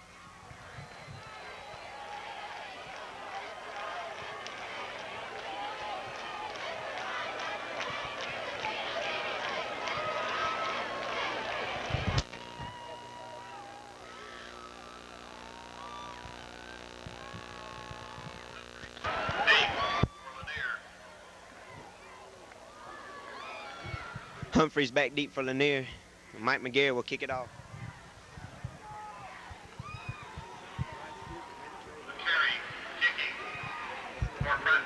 Humphreys back deep for Lanier. Mike McGarry will kick it off. Carry, kicking for Prattville.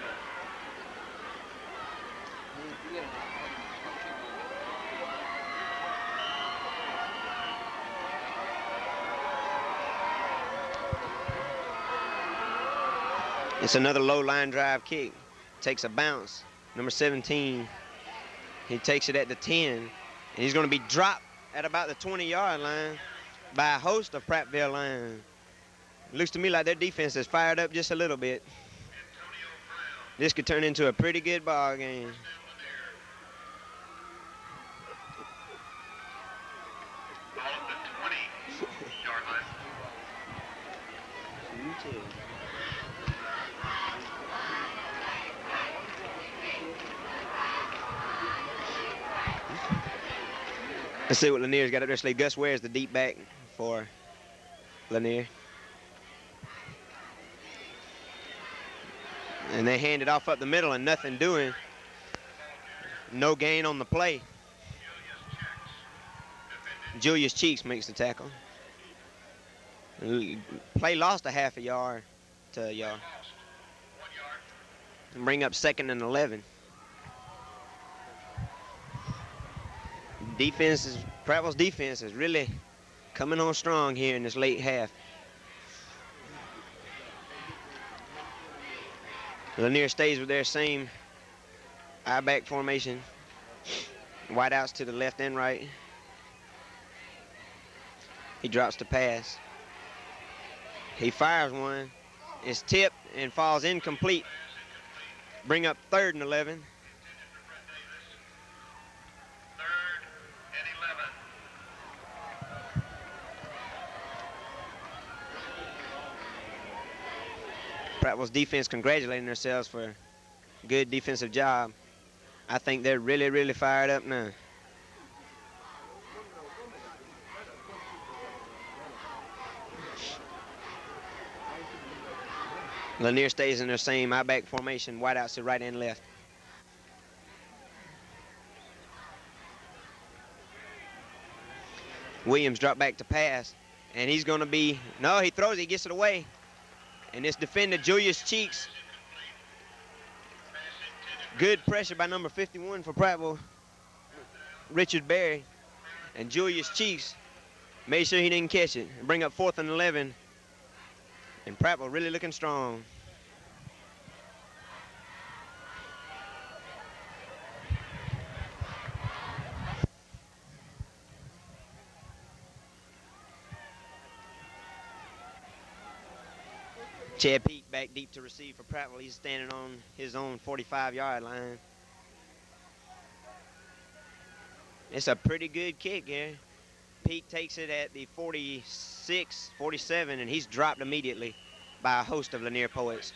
It's another low line drive kick. Takes a bounce. Number 17. He takes it at the 10, and he's going to be dropped at about the 20-yard line by a host of Prattville line. It looks to me like their defense is fired up just a little bit. This could turn into a pretty good ball game. Ball at the 20-yard line. Let's see what Lanier's got up there. Actually, Gus Ware's the deep back for Lanier. And they hand it off up the middle and nothing doing. No gain on the play. Julius Cheeks makes the tackle. Play lost a half a yard to a yard. And bring up 2nd and 11. Prattville's defense is really coming on strong here in this late half. Lanier stays with their same I-back formation. Wideouts to the left and right. He drops the pass. He fires one. It's tipped and falls incomplete. Bring up 3rd and 11. Prattville's defense congratulating themselves for a good defensive job. I think they're really, really fired up now. Lanier stays in their same I-back formation, wideouts to right and left. Williams dropped back to pass, and he's going to be, no, he throws it, he gets it away. And it's defender Julius Cheeks. Good pressure by number 51 for Prattville. Richard Berry, and Julius Cheeks made sure he didn't catch it. Bring up 4th and 11. And Prattville really looking strong. Chad Peak back deep to receive for Prattville. He's standing on his own 45-yard line. It's a pretty good kick here. Peak takes it at the 46, 47, and he's dropped immediately by a host of Lanier poets.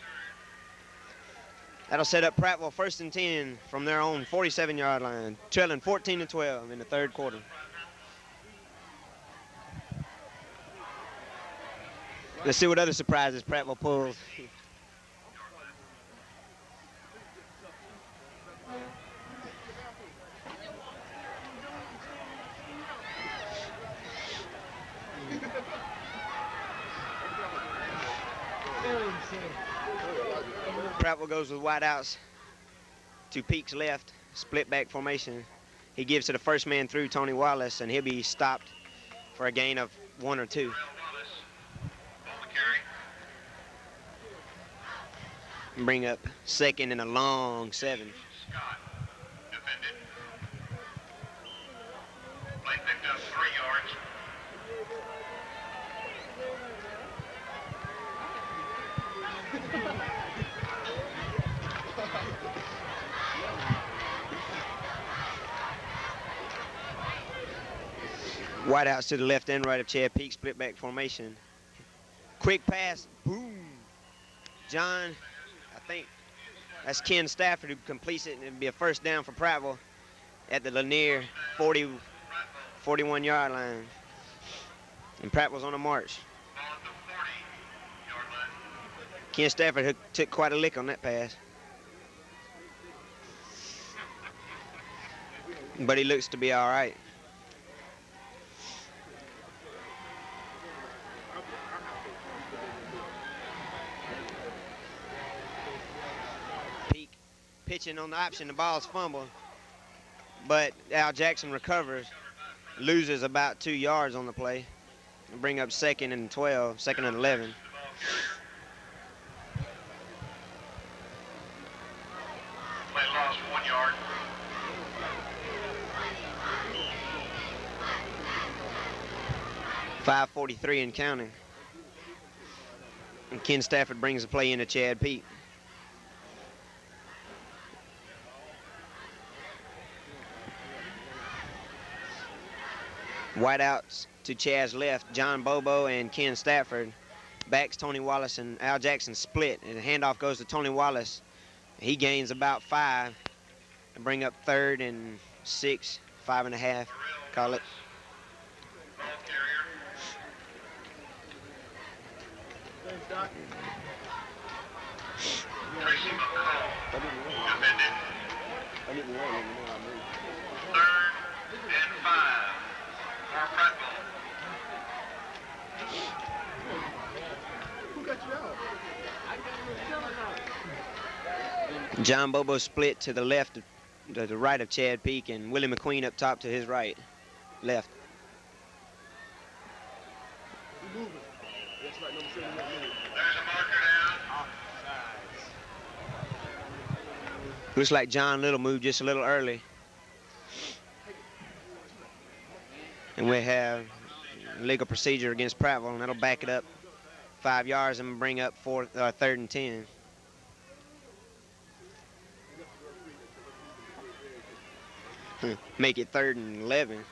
That'll set up Prattville 1st and 10 from their own 47-yard line, trailing 14-12 in the 3rd quarter. Let's see what other surprises Prattville pulls. Prattville goes with wideouts to Peak's left, split back formation. He gives to the first man through, Tony Wallace, and he'll be stopped for a gain of 1 or 2. Bring up 2nd and a long 7. Scott defended. Play picked up 3 yards. Wideouts to the left and right of Chad Peak, split back formation. Quick pass, boom. John, I think that's Ken Stafford who completes it, and it'll be a 1st down for Prattville at the Lanier 41-yard line. And Prattville's on a march. Ball at the 40-yard line. Ken Stafford took quite a lick on that pass. But he looks to be all right. Peak pitching on the option, the ball's fumbled. But Al Jackson recovers, loses about 2 yards on the play. Bring up 2nd and 12, 2nd and 11. Play lost 1 yard. .543 and counting. And Ken Stafford brings the play into Chad Peak. Wideouts to Chad's left, John Bobo and Ken Stafford. Backs Tony Wallace and Al Jackson split, and the handoff goes to Tony Wallace. He gains about 5 and bring up 3rd and 6, 5.5, call it. Ball carrier. Tracy McCall defended. 3rd and 5 for Prattville. Who got you out? John Bobo split to the left, to the right of Chad Peak, and Willie McQueen up top to his right, left. Who moving? That's right, number 7. There's a marker down. Looks like John Little moved just a little early. And we have legal procedure against Prattville, and that'll back it up 5 yards and bring up 3rd and 10. Make it 3rd and 11.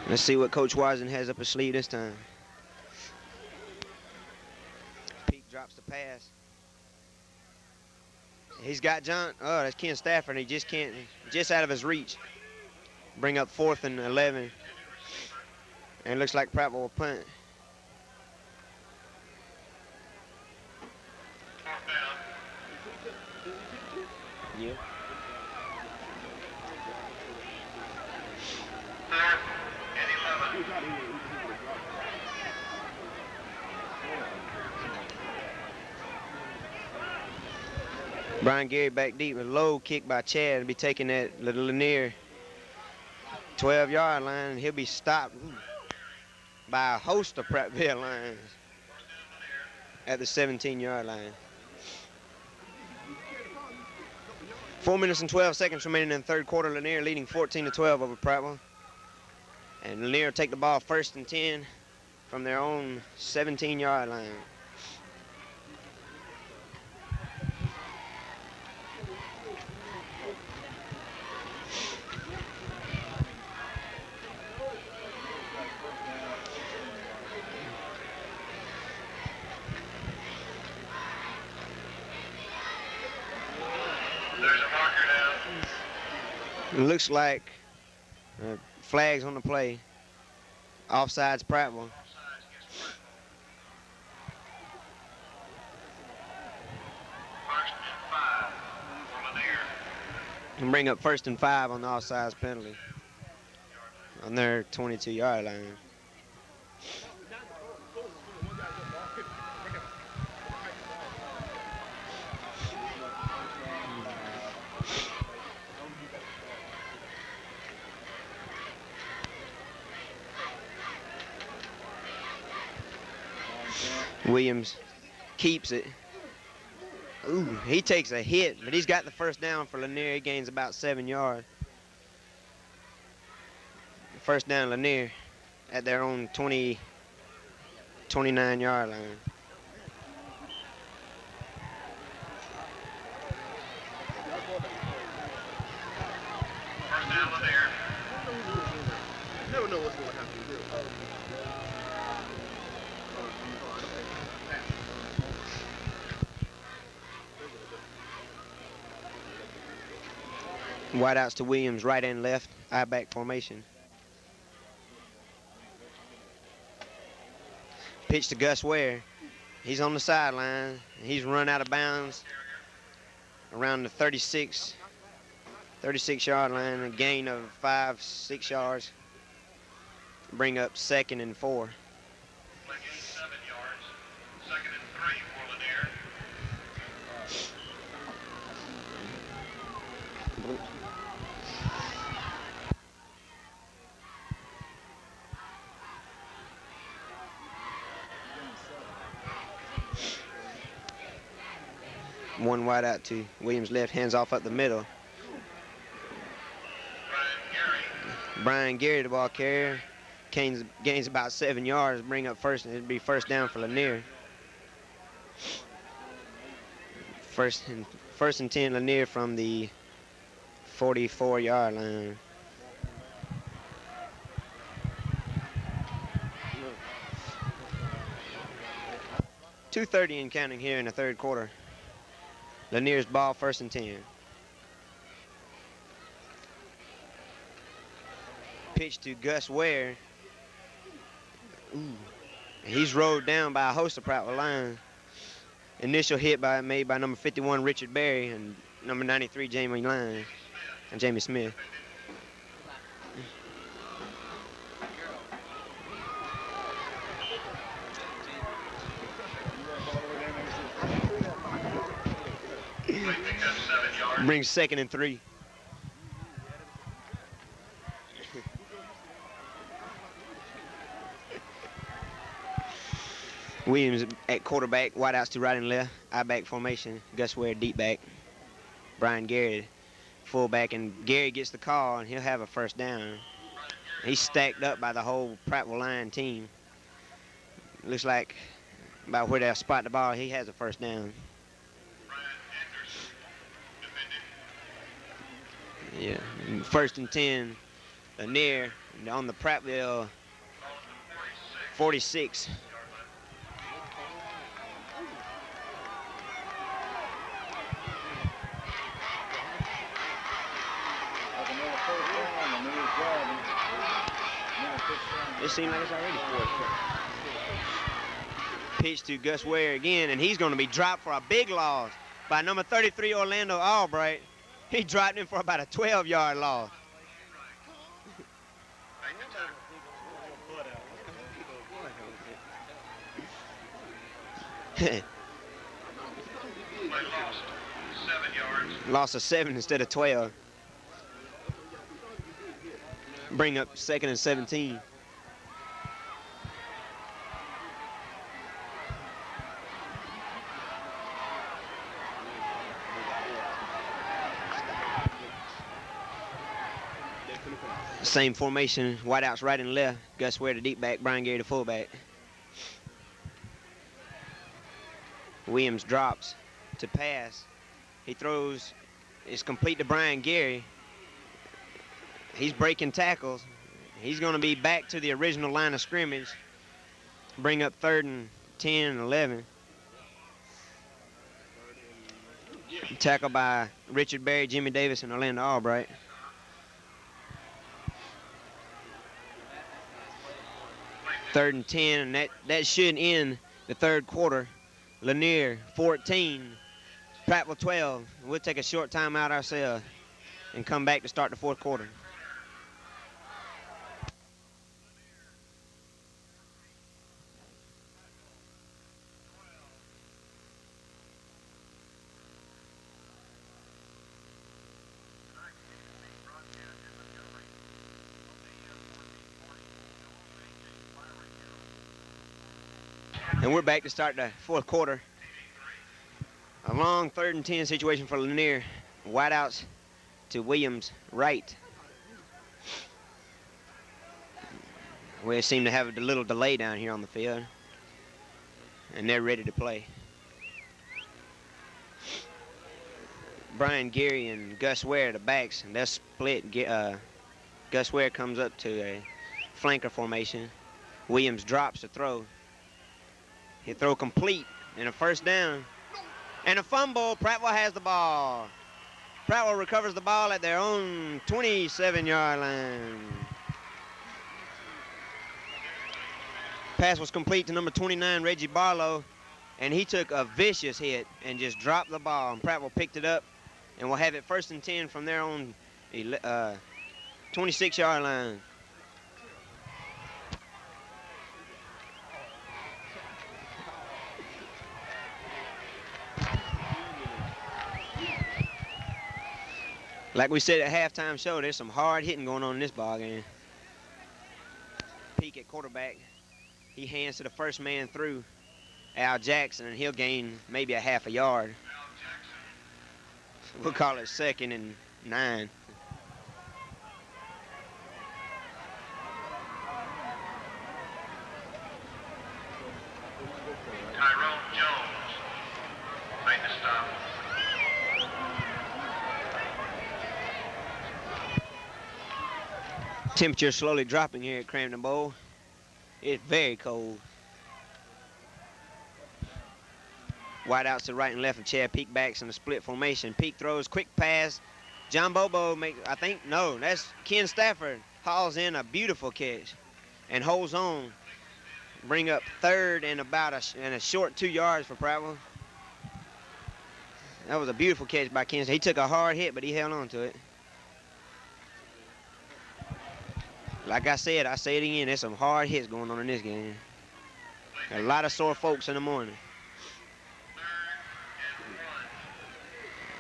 Let's see what Coach Wisen has up his sleeve this time. Peak drops the pass. He's got John. Oh, that's Ken Stafford. He just can't, just out of his reach. Bring up 4th and 11. And it looks like Prattville will punt. Yeah. 3rd and 11. Brian Gary back deep with a low kick by Chad and be taking that little Lanier 12-yard line, and he'll be stopped by a host of Prattville lines at the 17-yard line. 4 minutes and 12 seconds remaining in the third quarter. Lanier leading 14-12 over Prattville. And Lanier take the ball 1st and 10 from their own 17-yard line. There's a marker down. It looks like flags on the play. Offsides Prattville. Offsides against Prattville. First and 5 for Lanier. And bring up 1st and 5 on the offsides penalty on their 22-yard line. Williams keeps it. Ooh, he takes a hit, but he's got the first down for Lanier. He gains about 7 yards. First down Lanier at their own 29-yard line. First down Lanier. You never know what's going to happen. Wideouts to Williams, right and left, I-back formation. Pitch to Gus Ware. He's on the sideline. He's run out of bounds around the 36-yard line, a gain of 5-6 yards. Bring up 2nd and 4. Play gain 7 yards. 2nd and 3 for Lanier. One wide out to Williams left, hands off up the middle. Brian Gary, the ball carrier, gains about 7 yards, bring up 1st, and it'd be 1st down for Lanier. First and 10 Lanier from the 44-yard line. .230 and counting here in the third quarter. Lanier's ball, 1st and 10. Pitch to Gus Ware. Ooh. He's rode down by a host of Prattville line. Initial hit made by number 51 Richard Berry and number 93 Jamie Line and Jamie Smith. Brings 2nd and 3. Williams at quarterback, wideouts to right and left, I-back formation. Gus Ware deep back. Brian Gary fullback, and Gary gets the call, and he'll have a 1st down. He's stacked up by the whole Prattville line team. Looks like about where they'll spot the ball, he has a 1st down. Yeah, 1st and 10, Lanier on the Prattville 46. It seems like it's already 4th. Pitch to Gus Ware again, and he's going to be dropped for a big loss by number 33 Orlando Albright. He dropped him for about a 12-yard loss. Play lost 7 Loss of 7 instead of 12. Bring up 2nd and 17. Same formation, wideouts right and left. Gus Ware the deep back, Brian Gary the fullback. Williams drops to pass. He throws, it's complete to Brian Gary. He's breaking tackles. He's going to be back to the original line of scrimmage. Bring up 3rd and 10 and 11. Tackled by Richard Berry, Jimmy Davis, and Orlando Albright. Third and 10, and that should end the 3rd quarter. Lanier 14, Prattville 12. We'll take a short time out ourselves and come back to start the 4th quarter. And we're back to start the 4th quarter. A long 3rd and 10 situation for Lanier. Wideouts to Williams right. We seem to have a little delay down here on the field. And they're ready to play. Brian Gary and Gus Ware the backs, and they're split. Gus Ware comes up to a flanker formation. Williams drops to throw. He throw complete and a 1st down. And a fumble. Prattville has the ball. Prattville recovers the ball at their own 27-yard line. Pass was complete to number 29, Reggie Barlow, and he took a vicious hit and just dropped the ball. And Prattville picked it up, and we'll have it 1st and 10 from their own 26-yard line. Like we said at halftime show, there's some hard hitting going on in this ball game. Peak at quarterback. He hands to the 1st man through, Al Jackson, and he'll gain maybe a half a yard. We'll call it 2nd and 9. Tyrone Jones made the stop. Temperature slowly dropping here at Cramton Bowl. It's very cold. Wideouts to right and left of Chad. Peak backs in a split formation. Peak throws, quick pass. John Bobo makes, that's Ken Stafford. Hauls in a beautiful catch and holds on. Bring up 3rd and about a short 2 yards for Prattville. That was a beautiful catch by Ken. He took a hard hit, but he held on to it. Like I said, I say it again, there's some hard hits going on in this game. A lot of sore folks in the morning.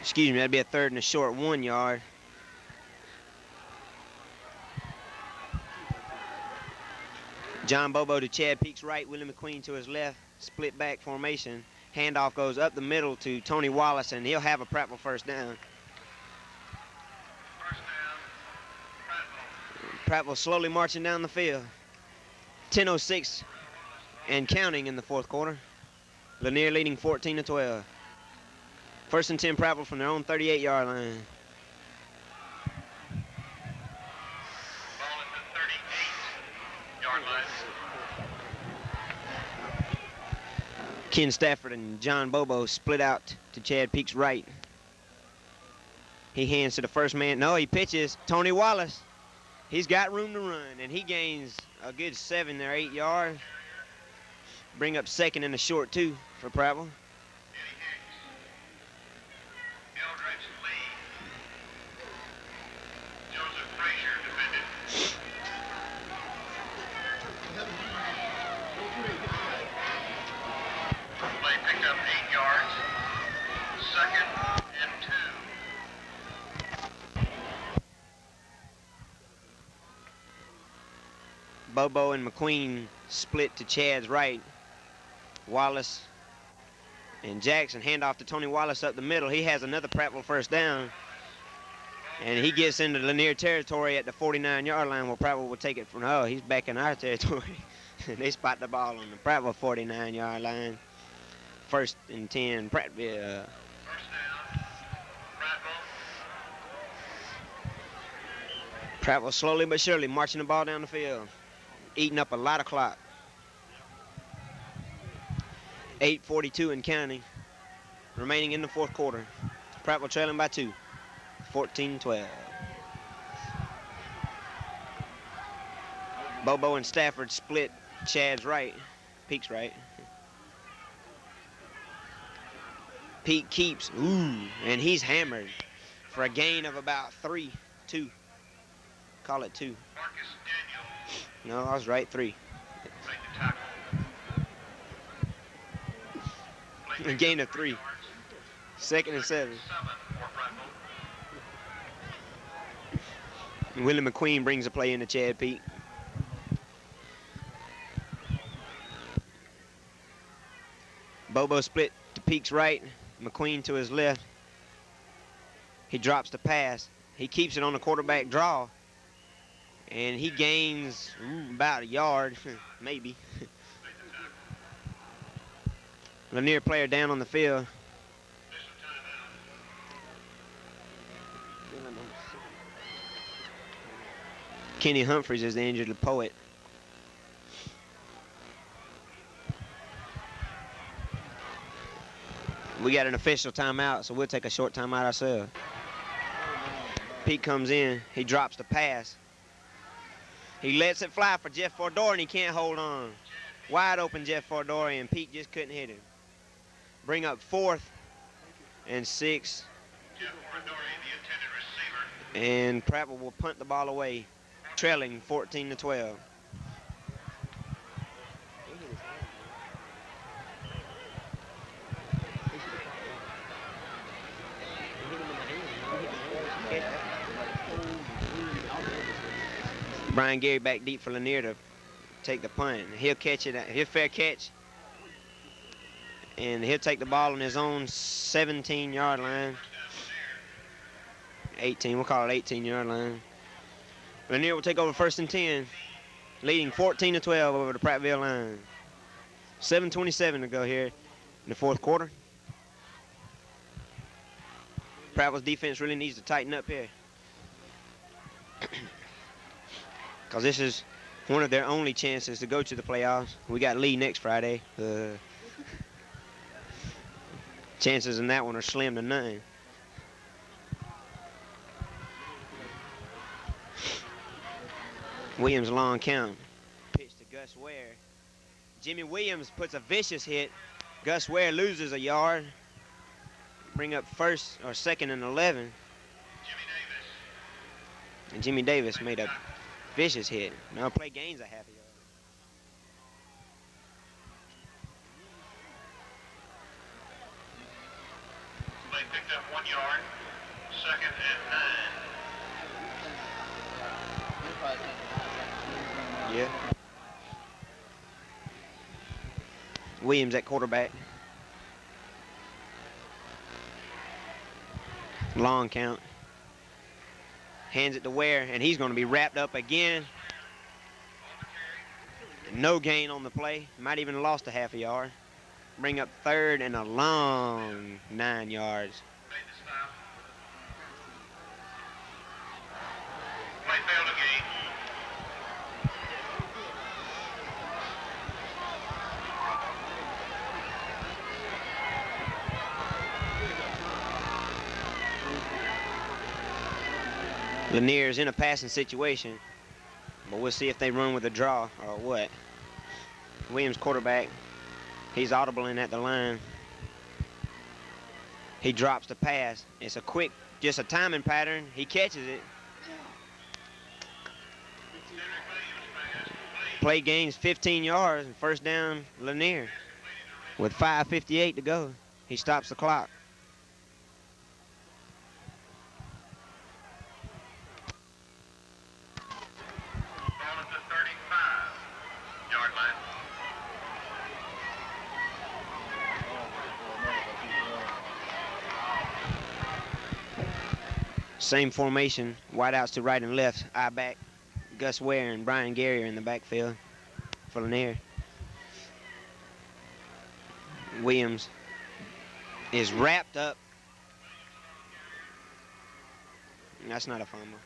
Excuse me, that'd be a 3rd and a short 1 yard. John Bobo to Chad Peak's right, Willie McQueen to his left, split back formation. Handoff goes up the middle to Tony Wallace, and he'll have a Prattville 1st down. Prattville slowly marching down the field. 10:06 and counting in the 4th quarter. Lanier leading 14-12. 1st and 10 Prattville from their own 38-yard line. Ball at the 38-yard line. Ken Stafford and John Bobo split out to Chad Peak's right. He hands to the 1st man. No, he pitches. Tony Wallace. He's got room to run, and he gains a good 7 or 8 yards. Bring up 2nd and a short 2 for Prattville. Eldridge Lee. Joseph Frazier defended. Play picked up 8 yards. 2nd and 2. Bobo and McQueen split to Chad's right. Wallace and Jackson hand off to Tony Wallace up the middle. He has another Prattville first down. And he gets into Lanier territory at the 49-yard line where Prattville will take it from, oh, he's back in our territory. They spot the ball on the Prattville 49-yard line. 1st and 10, Prattville. First down, Prattville. Prattville slowly but surely marching the ball down the field, eating up a lot of clock. 8:42 and counting, remaining in the 4th quarter. Prattville trailing by 2, 14-12. Bobo and Stafford split Chad's right, Peak's right. Peak keeps, and he's hammered for a gain of about 3, 2. Call it 2. Marcus Daniel. No, I was right, 3. Make the tackle. A gain of 3. 2nd and 7. 7 for Prattville. Willie McQueen brings a play into Chad Peak. Bobo split to Peak's right, McQueen to his left. He drops the pass. He keeps it on the quarterback draw. And he gains about a yard, maybe. Lanier player down on the field. Kenny Humphreys is the injured poet. We got an official timeout, so we'll take a short timeout ourselves. Pete comes in. He drops the pass. He lets it fly for Jeff Fordori, and he can't hold on. Wide open Jeff Fordori, and Pete just couldn't hit him. Bring up 4th and 6. Jeff Fordori, the intended receiver. And Prattville will punt the ball away, trailing 14-12. Brian Gary back deep for Lanier to take the punt. He'll catch it. He'll fair catch. And he'll take the ball on his own 17-yard line. 18, we'll call it 18-yard line. Lanier will take over 1st and 10, leading 14-12 over the Prattville line. 7:27 to go here in the 4th quarter. Prattville's defense really needs to tighten up here, because this is one of their only chances to go to the playoffs. We got Lee next Friday. Chances in that one are slim to none. Williams long count. Pitch to Gus Ware. Jimmy Williams puts a vicious hit. Gus Ware loses a yard. Bring up 1st or 2nd and 11. Jimmy Davis. And Jimmy Davis made a vicious hit. Now play gains a half a yard. Play picked up 1 yard. 2nd and 9. Yeah. Williams at quarterback. Long count. Hands it to Ware, and he's going to be wrapped up again. No gain on the play. Might even lost a half a yard. Bring up 3rd and a long 9 yards. Made the stop. Play failed again. Lanier's in a passing situation, but we'll see if they run with a draw or what. Williams quarterback. He's audibling at the line. He drops the pass. It's a quick, just a timing pattern. He catches it. Play gains 15 yards and 1st down Lanier. With 5:58 to go, he stops the clock. Ball at the 35. Same formation, wideouts to right and left, I back. Gus Ware and Brian Gary are in the backfield for Lanier. Williams is wrapped up. That's not a fumble.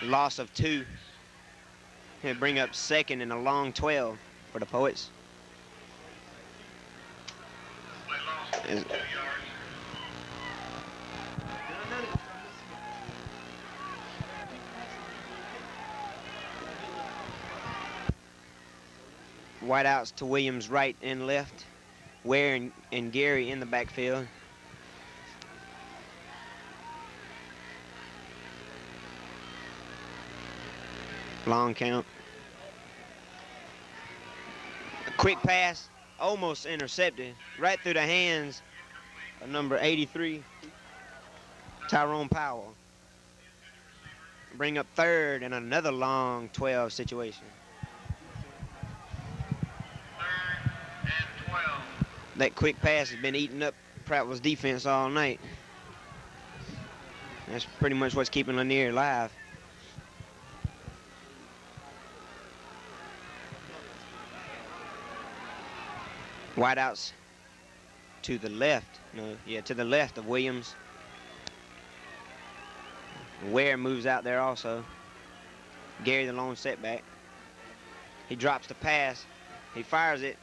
Loss of 2. He'll bring up second and a long 12 for the Poets. Play loss, 2 yards. Wideouts to Williams right and left. Ware and Gary in the backfield. Long count. A quick pass, almost intercepted, right through the hands of number 83, Tyrone Powell. Bring up third and another long 12 situation. 3rd and 12. That quick pass has been eating up Prattville's defense all night. That's pretty much what's keeping Lanier alive. Wideouts to the left. To the left of Williams. Ware moves out there also. Gary the lone setback. He drops the pass. He fires it.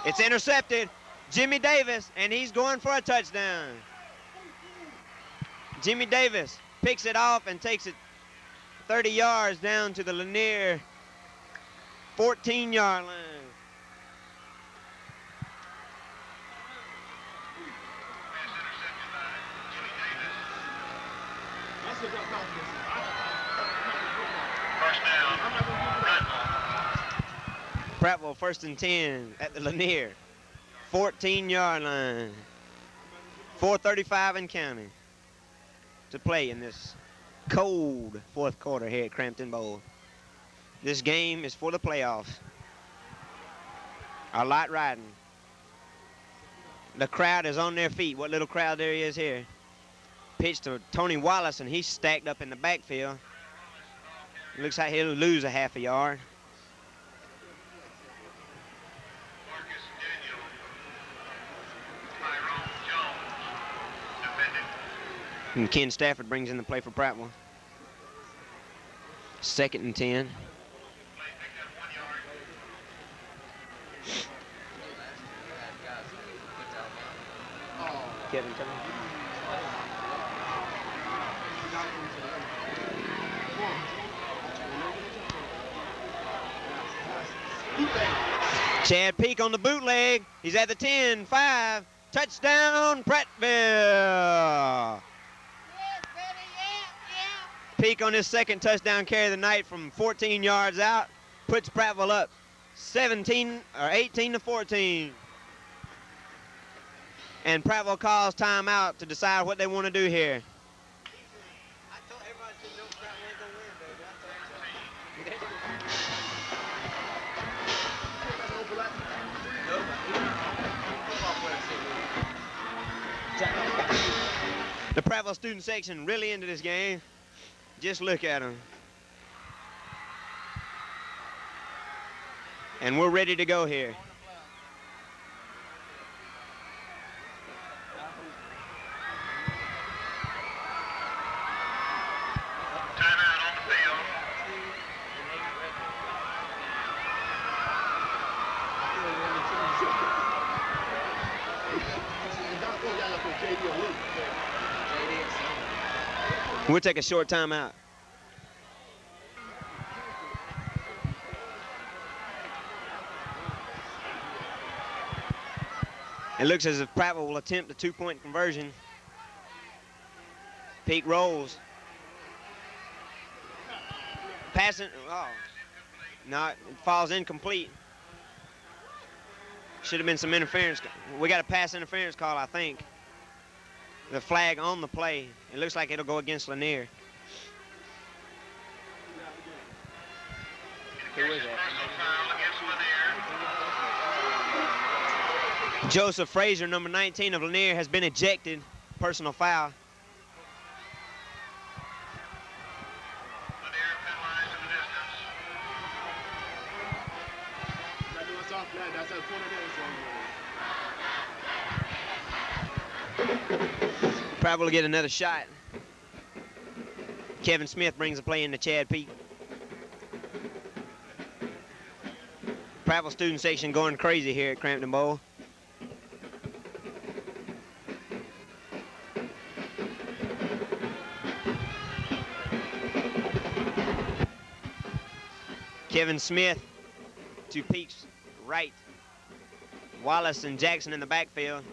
It's intercepted. Jimmy Davis, and he's going for a touchdown. Jimmy Davis picks it off and takes it 30 yards down to the Lanier 14-yard line. Pass intercepted by Jimmy Davis. That's a good confidence. First down, Prattville. Prattville 1st and 10 at the Lanier 14-yard line. 4:35 and counting to play in this cold 4th quarter here at Crampton Bowl. This game is for the playoffs. A lot riding. The crowd is on their feet. What little crowd there is here. Pitch to Tony Wallace, and he's stacked up in the backfield. Looks like he'll lose a half a yard. Marcus Daniel. Tyrone Jones. Defending. And Ken Stafford brings in the play for Prattville. 2nd and 10. Play picked up 1 yard. Kevin Turner. Chad Peak on the bootleg. He's at the 10, 5. Touchdown, Prattville. Peak on his 2nd touchdown carry of the night from 14 yards out. Puts Prattville up 18 to 14. And Prattville calls timeout to decide what they want to do here. The Prattville student section really into this game. Just look at them. And we're ready to go here. Timeout on the field. We'll take a short timeout. It looks as if Prattville will attempt a 2-point conversion. Peak rolls. Passing, no, it falls incomplete. Should have been some interference. We got a pass interference call, I think. The flag on the play. It looks like it'll go against Lanier. Who is it? Personal foul against Lanier. Joseph Frazier, number 19 of Lanier, has been ejected. Personal foul. Prattville will get another shot. Kevin Smith brings the play into Chad Peak. Prattville student section going crazy here at Crampton Bowl. Kevin Smith to Peak's right. Wallace and Jackson in the backfield.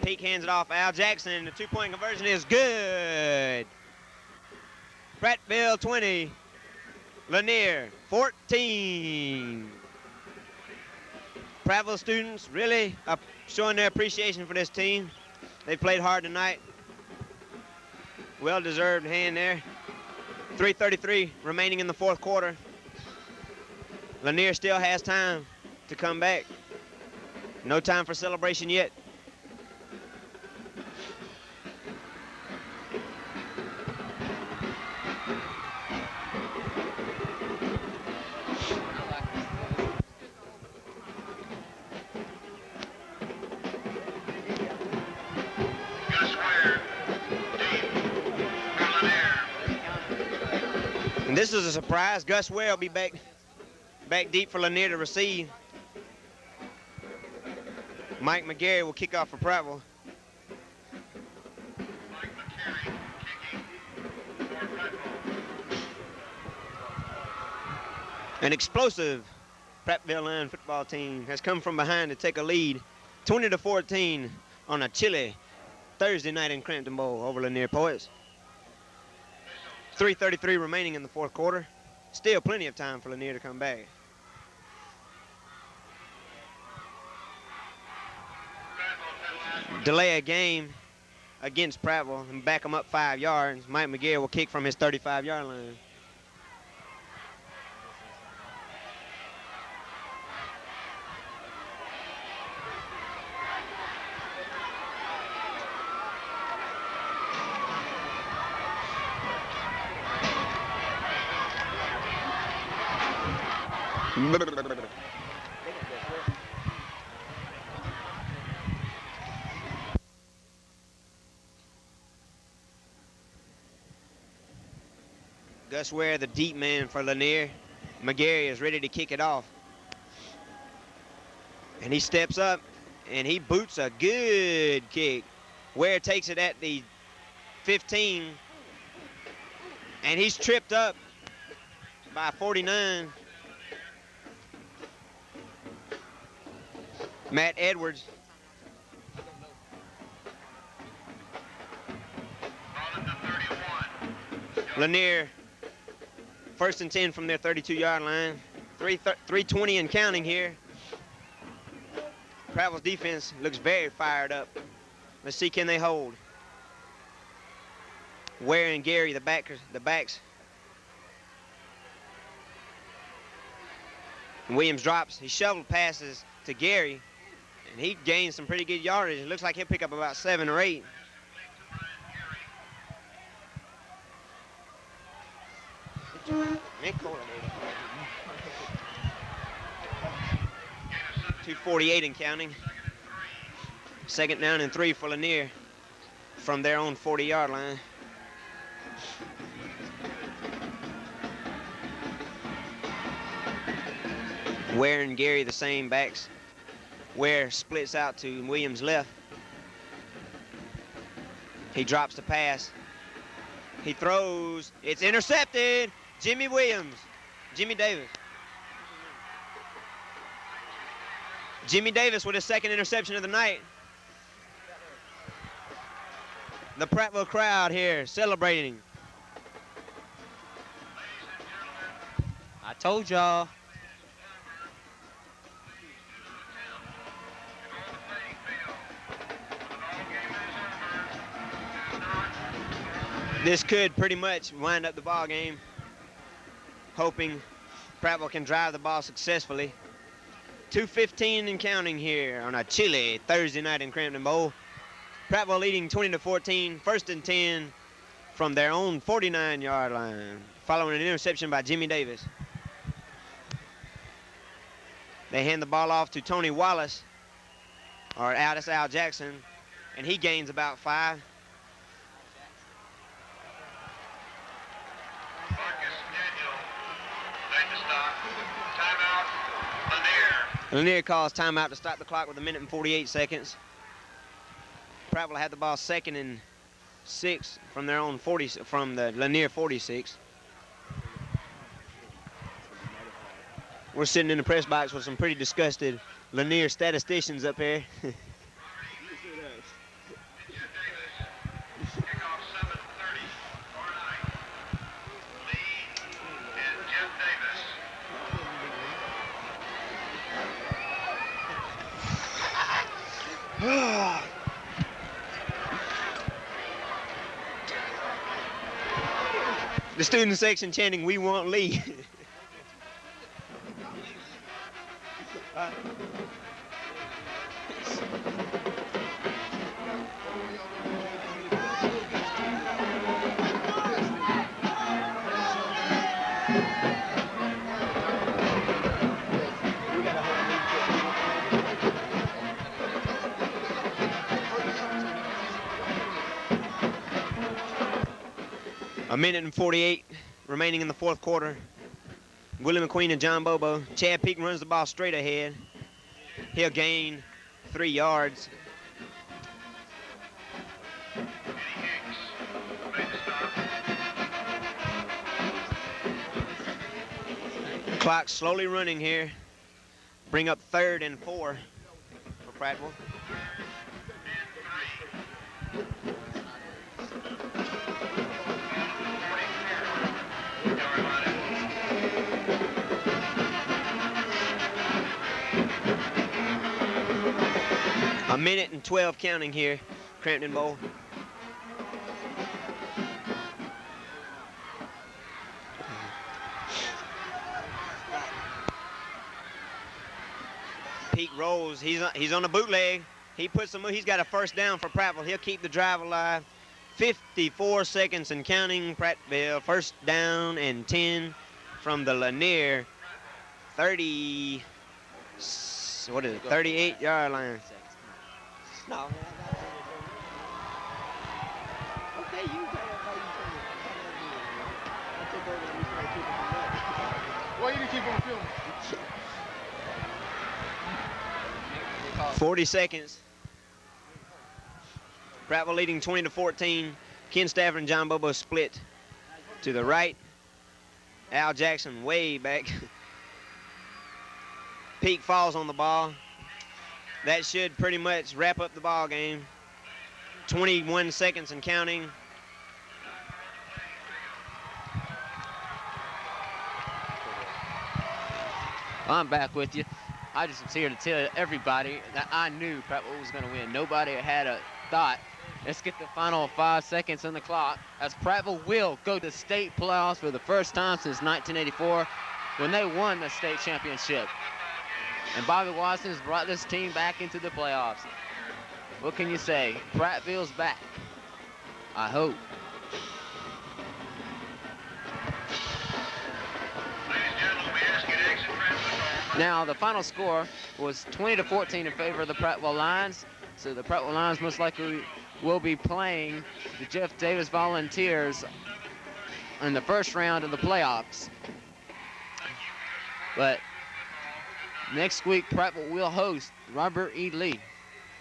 Peak hands it off. Al Jackson. The two-point conversion is good. Prattville 20. Lanier 14. Prattville students really showing their appreciation for this team. They played hard tonight. Well-deserved hand there. 3:33 remaining in the fourth quarter. Lanier still has time to come back. No time for celebration yet. And this is a surprise. Gus Ware will be back deep for Lanier to receive. Mike McGarry will kick off for Prattville. An explosive Prattville Lion football team has come from behind to take a lead, 20-14 on a chilly Thursday night in Crampton Bowl over Lanier Poets. 3:33 remaining in the fourth quarter. Still plenty of time for Lanier to come back. Delay a game against Prattville and back them up 5 yards. Mike McGarry will kick from his 35-yard line. Gus Ware, the deep man for Lanier. McGarry is ready to kick it off. And he steps up and he boots a good kick. Ware takes it at the 15. And he's tripped up by 49. Matt Edwards. Lanier, 1st and 10 from their 32-yard line. 3:20 and counting here. Prattville's defense looks very fired up. Let's see, can they hold? Ware and Gary, the backs. And Williams drops. He shoveled passes to Gary, and he gained some pretty good yardage. It looks like he'll pick up about 7 or 8. .248 and counting. 2nd down and 3 for Lanier from their own 40-yard line. Ware and Gary the same backs. Ware splits out to Williams' left. He drops the pass. He throws. It's intercepted. Jimmy Davis. Jimmy Davis with his 2nd interception of the night. The Prattville crowd here celebrating. I told y'all. This could pretty much wind up the ball game. Hoping Prattville can drive the ball successfully. 2:15 and counting here on a chilly Thursday night in Crampton Bowl. Prattville leading 20-14, 1st and 10 from their own 49-yard line, following an interception by Jimmy Davis. They hand the ball off to Tony Wallace, or that's Al Jackson, and he gains about 5. Marcus Daniel made the stop. Timeout, Lanier. Lanier calls timeout to stop the clock with 1 minute and 48 seconds. Prattville had the ball 2nd and 6 from their own 40, from the Lanier 46. We're sitting in the press box with some pretty disgusted Lanier statisticians up here. Kickoff 7:30, Fortnite. Lee and Jeff Davis. The student section chanting, "We want Lee." A minute and 48 remaining in the 4th quarter. Willie McQueen and John Bobo. Chad Peak runs the ball straight ahead. He'll gain 3 yards. Clock slowly running here. Bring up 3rd and 4 for Prattville. A minute and 12 counting here, Crampton Bowl. Peak rolls. He's on a bootleg. He's got a 1st down for Prattville. He'll keep the drive alive. 54 seconds and counting. Prattville 1st down and 10 from the Lanier 38-yard line. No. Okay, you Why you didn't keep on filming? 40 seconds. Prattville leading 20-14. Ken Stafford and John Bobo split to the right. Al Jackson way back. Peak falls on the ball. That should pretty much wrap up the ball game. 21 seconds and counting. I'm back with you. I just was here to tell everybody that I knew Prattville was going to win. Nobody had a thought. Let's get the final 5 seconds on the clock as Prattville will go to state playoffs for the first time since 1984 when they won the state championship. And Bobby Watson has brought this team back into the playoffs. What can you say? Prattville's back. I hope. Now, the final score was 20-14 in favor of the Prattville Lions. So the Prattville Lions most likely will be playing the Jeff Davis Volunteers in the 1st round of the playoffs. But next week, Prattville will host Robert E. Lee,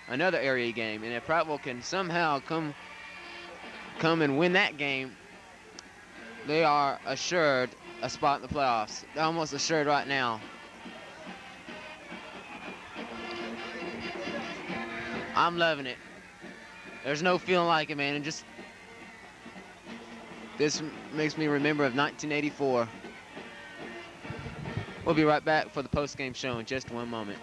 another area game. And if Prattville can somehow come and win that game, they are assured a spot in the playoffs. They're almost assured right now. I'm loving it. There's no feeling like it, man. And just this makes me remember of 1984. We'll be right back for the post-game show in just one moment.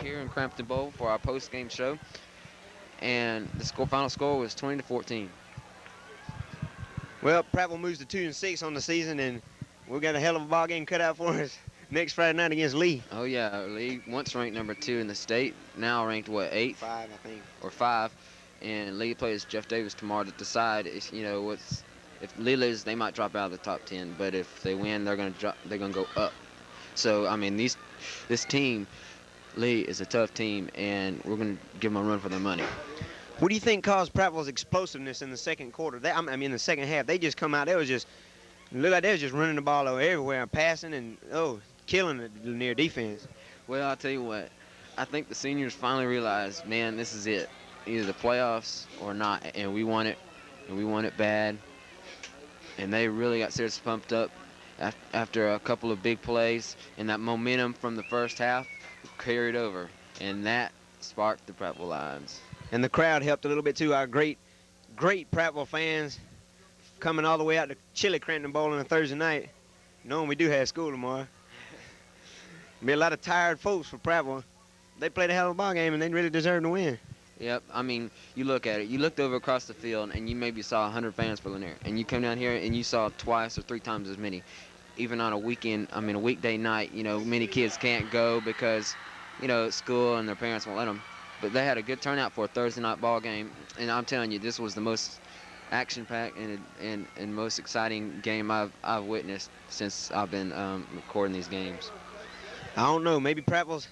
Here in Crampton Bowl for our post-game show, and the final score was 20-14. Well, Prattville moves to 2-6 on the season, and we've got a hell of a ball game cut out for us next Friday night against Lee. Oh yeah, Lee once ranked number 2 in the state, now ranked what, 8th? 5, I think. Or 5. And Lee plays Jeff Davis tomorrow to decide, If Lee loses, they might drop out of the top 10. But if they win, they're gonna drop. They're gonna go up. So I mean, this team, Lee is a tough team, and we're gonna give them a run for their money. What do you think caused Prattville's explosiveness in the second quarter? I mean, in the second half, they just come out. They was just looked like they was just running the ball over everywhere and passing and killing the Lanier defense. Well, I'll tell you what. I think the seniors finally realized, man, this is it. Either the playoffs or not, and we want it, and we want it bad. And they really got seriously pumped up after a couple of big plays, and that momentum from the first half carried over, and that sparked the Prattville Lions. And the crowd helped a little bit too. Our great Prattville fans coming all the way out to Chili Crampton Bowl on a Thursday night, knowing we do have school tomorrow. Be a lot of tired folks for Prattville. They played a hell of a ball game, and they really deserve to win. Yep, I mean, you look at it. You looked over across the field, and you maybe saw 100 fans for Lanier. And you come down here, and you saw twice or three times as many. Even on a weekday night, many kids can't go because, school and their parents won't let them. But they had a good turnout for a Thursday night ball game. And I'm telling you, this was the most action-packed and most exciting game I've witnessed since I've been recording these games. I don't know. Maybe Prattville's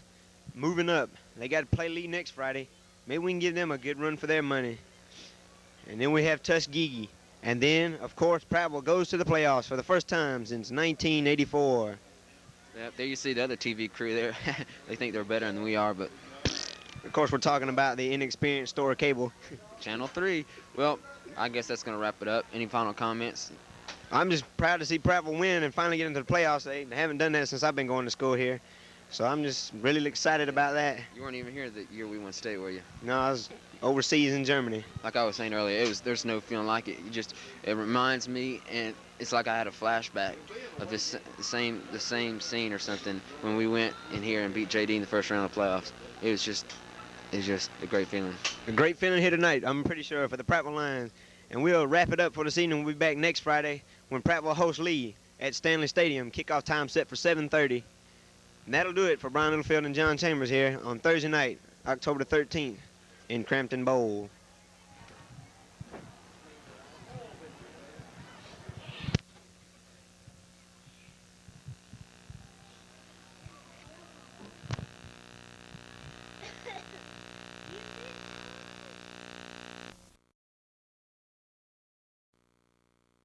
moving up. They got to play Lee next Friday. Maybe we can give them a good run for their money. And then we have Tuskegee. And then, of course, Prattville goes to the playoffs for the first time since 1984. Yep, there you see the other TV crew there. They think they're better than we are, but... Of course, we're talking about the inexperienced store of cable. Channel 3. Well, I guess that's going to wrap it up. Any final comments? I'm just proud to see Prattville win and finally get into the playoffs. They haven't done that since I've been going to school here. So I'm just really excited about that. You weren't even here the year we won state, were you? No, I was overseas in Germany. Like I was saying earlier, there's no feeling like it. It reminds me, and it's like I had a flashback of the same scene or something when we went in here and beat JD in the first round of the playoffs. It's just a great feeling. A great feeling here tonight, I'm pretty sure, for the Prattville Lions. And we'll wrap it up for this evening. We'll be back next Friday when Prattville hosts Lee at Stanley Stadium. Kickoff time set for 7:30. And that'll do it for Brian Littlefield and John Chambers here on Thursday night, October the 13th in Crampton Bowl.